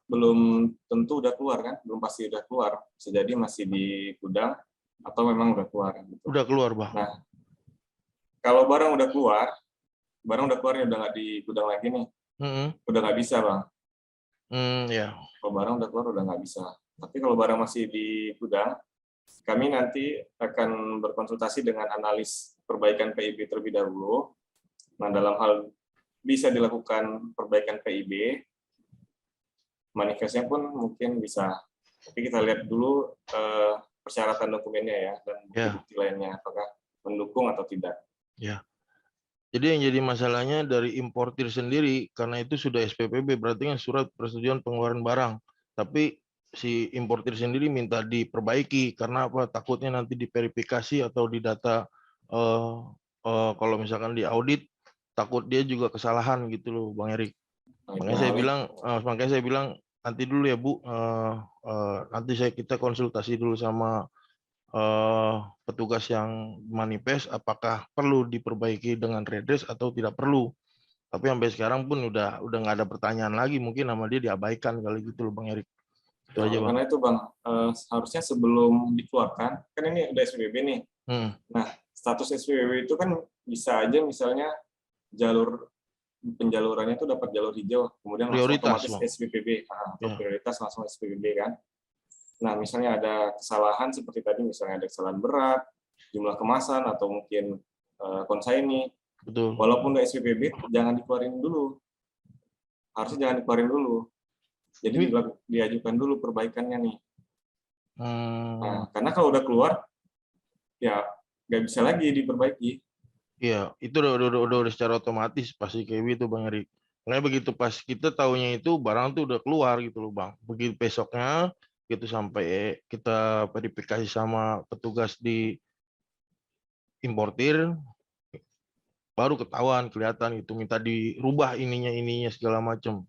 belum tentu udah keluar kan? Belum pasti udah keluar. Bisa jadi masih di gudang atau memang udah keluar. Gitu. Udah keluar Bang. Nah, kalau barang udah keluar ya udah nggak di gudang lagi nih. Udah nggak bisa Bang. Ya. Kalau barang udah keluar udah nggak bisa. Tapi kalau barang masih di gudang, kami nanti akan berkonsultasi dengan analis perbaikan PIB terlebih dahulu. Nah, dalam hal bisa dilakukan perbaikan PIB, manifestnya pun mungkin bisa. Tapi kita lihat dulu persyaratan dokumennya ya dan bukti lainnya apakah mendukung atau tidak. Ya. Jadi yang jadi masalahnya dari importir sendiri, karena itu sudah SPPB, berarti kan surat persetujuan pengeluaran barang. Tapi si importir sendiri minta diperbaiki, karena apa? Takutnya nanti diverifikasi atau didata, kalau misalkan di audit, takut dia juga kesalahan gitu loh Bang Erik. Makanya saya bilang nanti dulu ya Bu, nanti kita konsultasi dulu sama petugas yang manifest apakah perlu diperbaiki dengan redress atau tidak perlu. Tapi sampai sekarang pun udah nggak ada pertanyaan lagi, mungkin sama dia diabaikan kali gitu loh Bang Erik. Itu aja Bang. Karena itu Bang, seharusnya sebelum dikeluarkan, kan ini udah SPBB nih. Nah, status SPBB itu kan bisa aja misalnya jalur penjalurannya itu dapat jalur hijau, kemudian langsung Prioritas, otomatis Bang. SPBB, atau Ya. prioritas langsung SPBB kan. Nah, misalnya ada kesalahan seperti tadi, misalnya ada kesalahan berat, jumlah kemasan, atau mungkin konsaini, Betul. walaupun udah SPBB, jangan dikeluarin dulu. Harusnya jangan dikeluarin dulu. Jadi diajukan dulu perbaikannya nih. Nah, karena kalau udah keluar, ya nggak bisa lagi diperbaiki. Iya, itu udah secara otomatis pasti kayak gitu Bang Erik. Makanya begitu pas kita taunya itu barang tuh udah keluar gitu loh Bang. Begitu besoknya gitu sampai kita verifikasi sama petugas di importir, baru ketahuan kelihatan itu minta dirubah ininya segala macam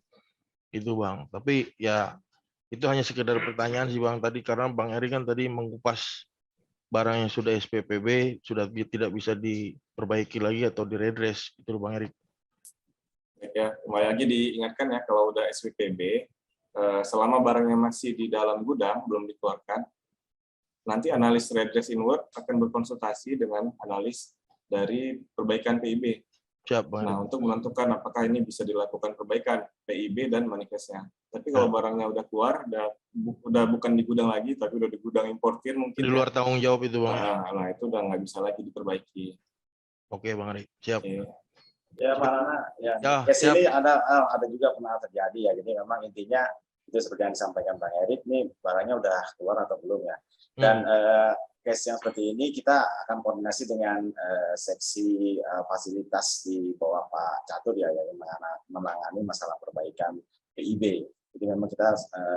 itu Bang. Tapi ya itu hanya sekedar pertanyaan sih Bang tadi, karena Bang Erik kan tadi mengupas barang yang sudah SPPB sudah tidak bisa diperbaiki lagi atau diredress itu Bang Erik. Ya, kembali lagi diingatkan ya, kalau udah SPPB, selama barangnya masih di dalam gudang belum dikeluarkan, nanti analis redress inward akan berkonsultasi dengan analis dari perbaikan PIB. Siap, Bang. Nah, untuk menentukan apakah ini bisa dilakukan perbaikan PIB dan manifestnya. Tapi kalau barangnya udah keluar, udah bukan di gudang lagi, tapi udah di gudang importir mungkin. Di luar tanggung jawab itu, Bang. Nah, itu udah nggak bisa lagi diperbaiki. Oke, Bang Erik. Siap. Oke. Ya, Pak Nana, ya. Siap. Ini ada juga pernah terjadi ya. Jadi memang intinya itu seperti yang disampaikan Bang Erik, nih barangnya udah keluar atau belum ya. Dan case yang seperti ini kita akan koordinasi dengan seksi fasilitas di bawah Pak Catur ya, yang menangani masalah perbaikan PIB. Jadi memang kita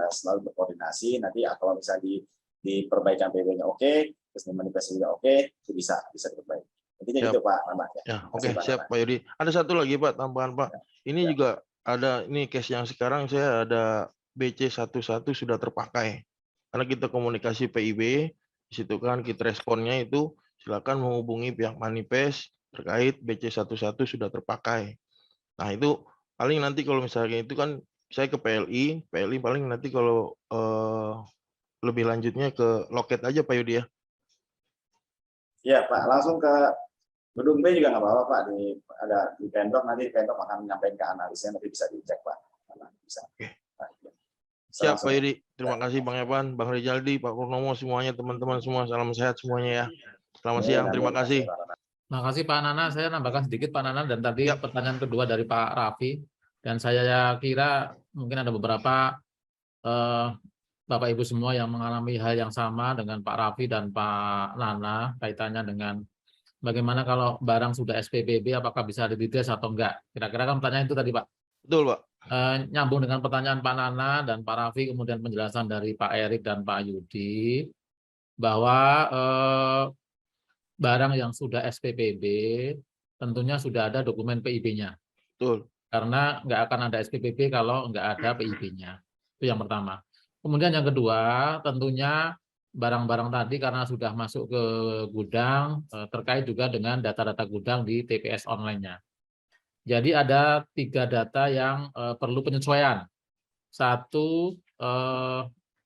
selalu berkoordinasi. Nanti kalau misalnya di perbaikan PIB-nya oke, terus di manifest juga oke, itu bisa diperbaiki. Intinya gitu Pak Nana. Ya, oke, siap Pak Yudi. Ada satu lagi Pak tambahan Pak. Ini juga ada ini case yang sekarang saya ada BC11 sudah terpakai. Karena kita komunikasi PIB, di situ kan kita responnya itu silakan menghubungi pihak manifest terkait BC11 sudah terpakai. Nah, itu paling nanti kalau misalnya itu kan saya ke PLI paling nanti kalau lebih lanjutnya ke loket aja Pak Yudi ya. Iya Pak, langsung ke gedung B juga nggak apa-apa Pak, ada di Pemprov, nanti Pemprov akan menyampaikan ke analisnya, nanti bisa dicek Pak. Bisa. Oke. Siap Pak Yudi, terima kasih Bang Evan, Bang Rizaldi, Pak Purnomo, semuanya teman-teman semua, salam sehat semuanya ya. Selamat siang, terima kasih. Terima kasih Pak Nana, saya nambahkan sedikit Pak Nana, dan tadi pertanyaan kedua dari Pak Raffi, dan saya kira mungkin ada beberapa Bapak Ibu semua yang mengalami hal yang sama dengan Pak Raffi dan Pak Nana, kaitannya dengan bagaimana kalau barang sudah SPPB, apakah bisa diredress atau enggak? Kira-kira kan pertanyaan itu tadi Pak. Betul Pak. Nyambung dengan pertanyaan Pak Nana dan Pak Raffi, kemudian penjelasan dari Pak Erik dan Pak Yudi, bahwa barang yang sudah SPPB tentunya sudah ada dokumen PIB-nya. Betul. Karena nggak akan ada SPPB kalau nggak ada PIB-nya. Itu yang pertama. Kemudian yang kedua, tentunya barang-barang tadi karena sudah masuk ke gudang, terkait juga dengan data-data gudang di TPS online-nya. Jadi ada 3 data yang perlu penyesuaian. 1,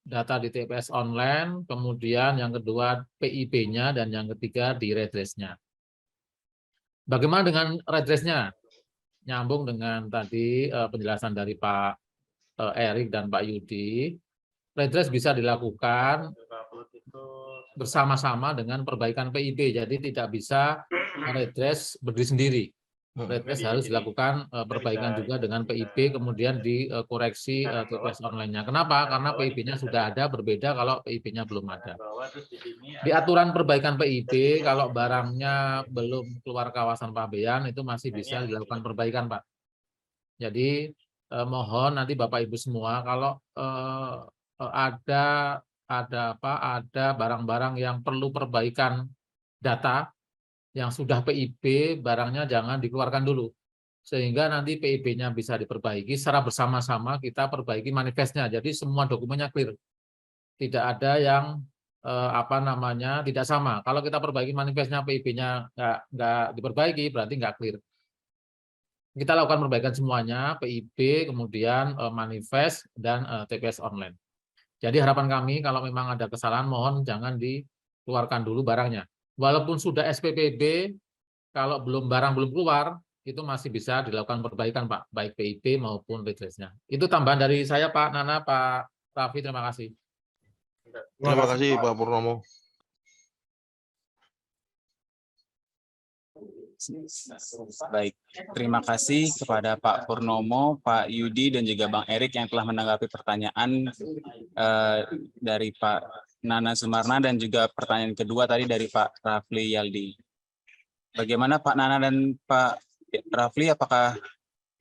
data di TPS online, kemudian yang kedua PIB-nya, dan yang ketiga di redress-nya. Bagaimana dengan redress-nya? Nyambung dengan tadi penjelasan dari Pak Erik dan Pak Yudi, redress bisa dilakukan bersama-sama dengan perbaikan PIB, jadi tidak bisa redress berdiri sendiri. Redress harus dilakukan perbaikan juga dengan PIB, kemudian dikoreksi TPS online-nya. Kenapa? Karena PIB-nya sudah ada, berbeda kalau PIB-nya belum ada. Di aturan perbaikan PIB, kalau barangnya belum keluar kawasan pabean, itu masih bisa dilakukan perbaikan, Pak. Jadi mohon nanti Bapak Ibu semua, kalau ada barang-barang yang perlu perbaikan data, yang sudah PIB, barangnya jangan dikeluarkan dulu. Sehingga nanti PIB-nya bisa diperbaiki, secara bersama-sama kita perbaiki manifestnya. Jadi semua dokumennya clear. tidak ada yang tidak sama. Kalau kita perbaiki manifestnya, PIB-nya nggak diperbaiki, berarti nggak clear. Kita lakukan perbaikan semuanya, PIB, kemudian manifest, dan TPS online. Jadi harapan kami kalau memang ada kesalahan, mohon jangan dikeluarkan dulu barangnya. Walaupun sudah SPPB, kalau barang belum keluar, itu masih bisa dilakukan perbaikan, Pak, baik PIB maupun redressnya. Itu tambahan dari saya, Pak Nana, Pak Raffi, terima kasih. Terima kasih Pak Purnomo. Baik, terima kasih kepada Pak Purnomo, Pak Yudi, dan juga Bang Erik yang telah menanggapi pertanyaan dari Pak Nana Sumarna dan juga pertanyaan kedua tadi dari Pak Rafli Yaldi. Bagaimana Pak Nana dan Pak Rafli, apakah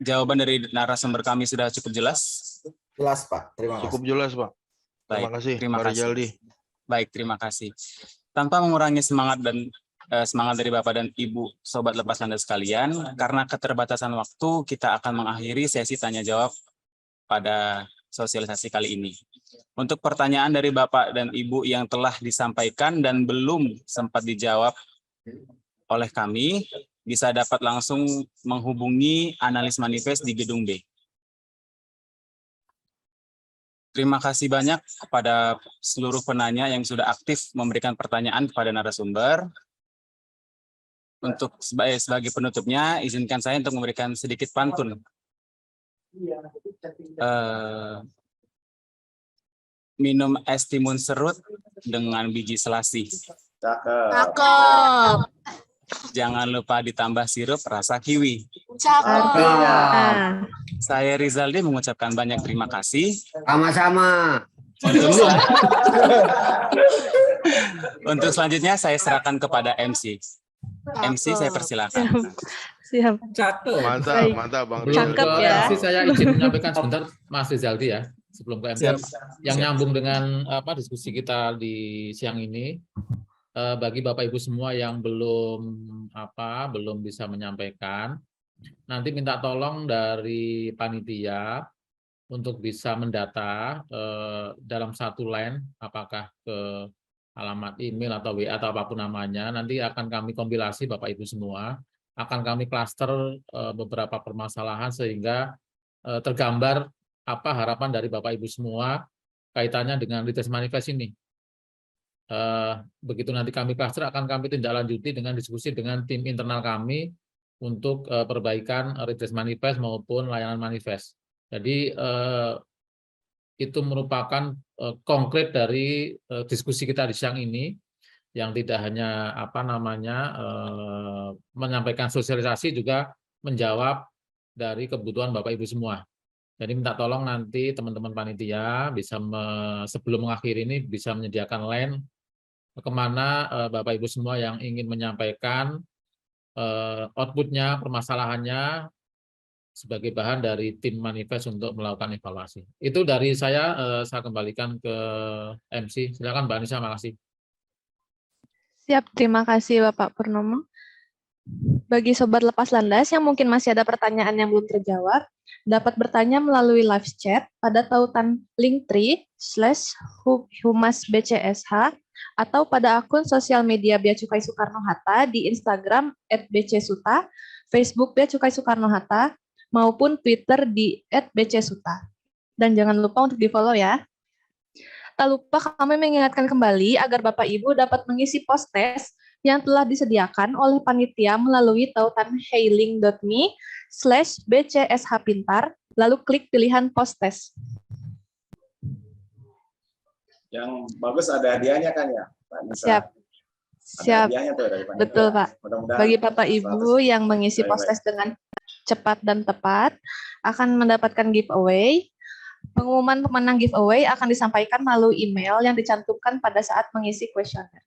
jawaban dari narasumber kami sudah cukup jelas? Jelas, Pak. Terima kasih. Cukup jelas, Pak. Terima Baik, kasih, terima Pak kasih. Rizaldi. Baik, terima kasih. Tanpa mengurangi semangat dari Bapak dan Ibu Sobat Lepas Landas sekalian, karena keterbatasan waktu, kita akan mengakhiri sesi tanya jawab pada sosialisasi kali ini. Untuk pertanyaan dari Bapak dan Ibu yang telah disampaikan dan belum sempat dijawab oleh kami, bisa dapat langsung menghubungi analis manifest di gedung B. Terima kasih banyak kepada seluruh penanya yang sudah aktif memberikan pertanyaan kepada narasumber. Untuk sebagai penutupnya, izinkan saya untuk memberikan sedikit pantun. Minum es timun serut dengan biji selasih. Cakep. Jangan lupa ditambah sirup rasa kiwi. Cakep. Saya Rizaldi mengucapkan banyak terima kasih. Sama-sama. Untuk selanjutnya saya serahkan kepada MC. MC saya persilakan. Siap. Cakep. Mantap, Baik. mantap Bang Belum Cakep ke ya. MC, saya izin menyampaikan sebentar, Mas Rizaldi ya, sebelum ke MC. Siap. Yang Siap. nyambung dengan diskusi kita di siang ini, bagi Bapak Ibu semua yang belum bisa menyampaikan, nanti minta tolong dari panitia untuk bisa mendata dalam satu line, apakah ke alamat email atau WA atau apapun namanya, nanti akan kami kompilasi Bapak Ibu semua, akan kami klaster beberapa permasalahan sehingga tergambar apa harapan dari Bapak Ibu semua kaitannya dengan redress manifest ini. Begitu nanti kami klaster, akan kami tindak lanjuti dengan diskusi dengan tim internal kami untuk perbaikan redress manifest maupun layanan manifest. Jadi itu merupakan konkret dari diskusi kita di siang ini, yang tidak hanya menyampaikan sosialisasi, juga menjawab dari kebutuhan Bapak Ibu semua. Jadi minta tolong nanti teman-teman panitia bisa sebelum mengakhiri ini bisa menyediakan line kemana Bapak Ibu semua yang ingin menyampaikan outputnya, permasalahannya sebagai bahan dari tim manifest untuk melakukan evaluasi. Itu dari saya kembalikan ke MC. Silakan Mbak Anissa, makasih. Siap, terima kasih Bapak Purnomo. Bagi Sobat Lepas Landas yang mungkin masih ada pertanyaan yang belum terjawab, dapat bertanya melalui live chat pada tautan linktree/humasbcsh atau pada akun sosial media Bea Cukai Soekarno-Hatta di Instagram @bcsuta, Facebook Bea Cukai Soekarno-Hatta, maupun Twitter di @bcsuta. Dan jangan lupa untuk di-follow ya. Tak lupa kami mengingatkan kembali agar Bapak Ibu dapat mengisi post-test yang telah disediakan oleh panitia melalui tautan hailing.me/bcshpintar, lalu klik pilihan post-test. Yang bagus ada hadiahnya kan ya, Pak Nisa? Siap. Siap. Ada hadiahnya tuh dari panitia. Betul, Pak. Mudah-mudahan Bagi Bapak Ibu yang mengisi post-test dengan cepat dan tepat akan mendapatkan giveaway. Pengumuman pemenang giveaway akan disampaikan melalui email yang dicantumkan pada saat mengisi kuesioner.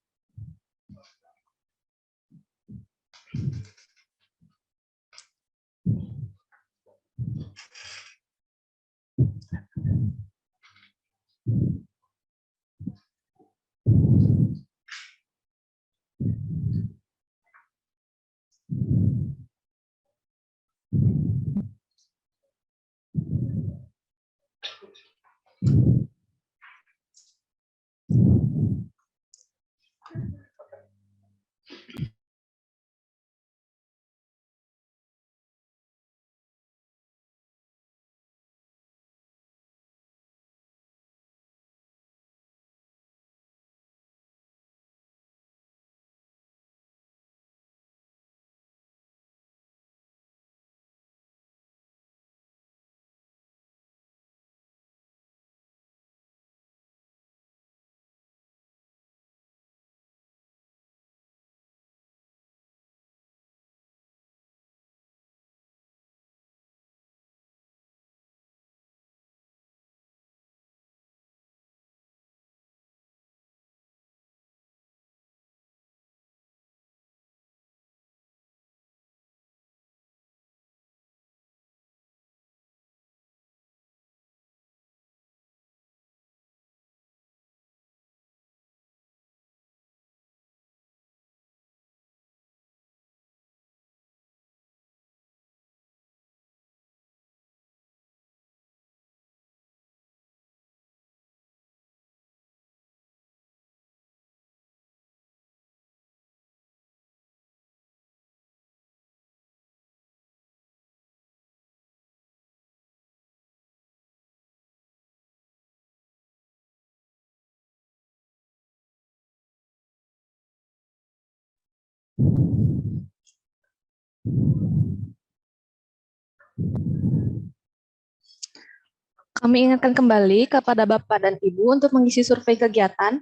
Kami ingatkan kembali kepada Bapak dan Ibu untuk mengisi survei kegiatan.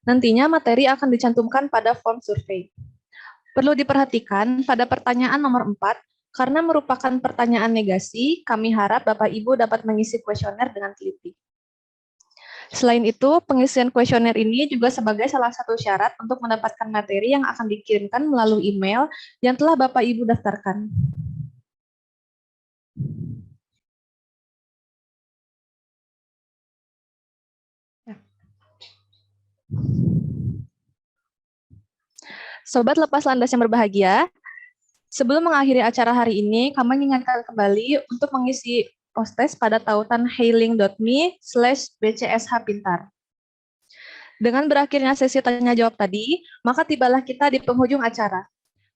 Nantinya materi akan dicantumkan pada form survei. Perlu diperhatikan pada pertanyaan nomor 4, karena merupakan pertanyaan negasi, kami harap Bapak Ibu dapat mengisi kuesioner dengan teliti. Selain itu, pengisian kuesioner ini juga sebagai salah satu syarat untuk mendapatkan materi yang akan dikirimkan melalui email yang telah Bapak Ibu daftarkan. Sobat Lepas Landas yang berbahagia, sebelum mengakhiri acara hari ini, kami mengingatkan kembali untuk mengisi postes pada tautan hailing.me/bcshpintar. Dengan berakhirnya sesi tanya jawab tadi, maka tibalah kita di penghujung acara.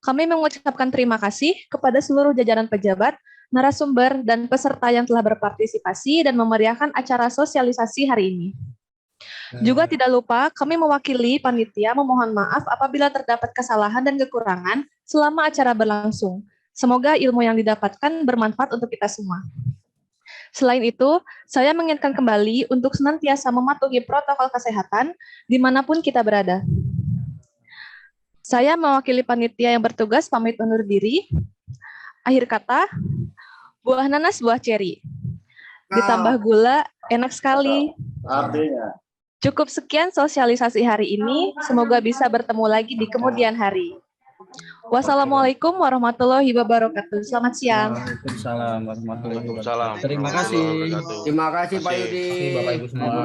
Kami mengucapkan terima kasih kepada seluruh jajaran pejabat, narasumber, dan peserta yang telah berpartisipasi dan memeriahkan acara sosialisasi hari ini. Juga tidak lupa, kami mewakili panitia memohon maaf apabila terdapat kesalahan dan kekurangan selama acara berlangsung. Semoga ilmu yang didapatkan bermanfaat untuk kita semua. Selain itu, saya mengingatkan kembali untuk senantiasa mematuhi protokol kesehatan dimanapun kita berada. Saya mewakili panitia yang bertugas pamit undur diri. Akhir kata, buah nanas, buah ceri. Ditambah gula, enak sekali. Artinya. Cukup sekian sosialisasi hari ini. Semoga bisa bertemu lagi di kemudian hari. Wassalamualaikum warahmatullahi wabarakatuh. Selamat siang. Waalaikumsalam warahmatullahi wabarakatuh. Waalaikumsalam. Terima kasih. Terima kasih Pak Yudi. Bapak Ibu semua.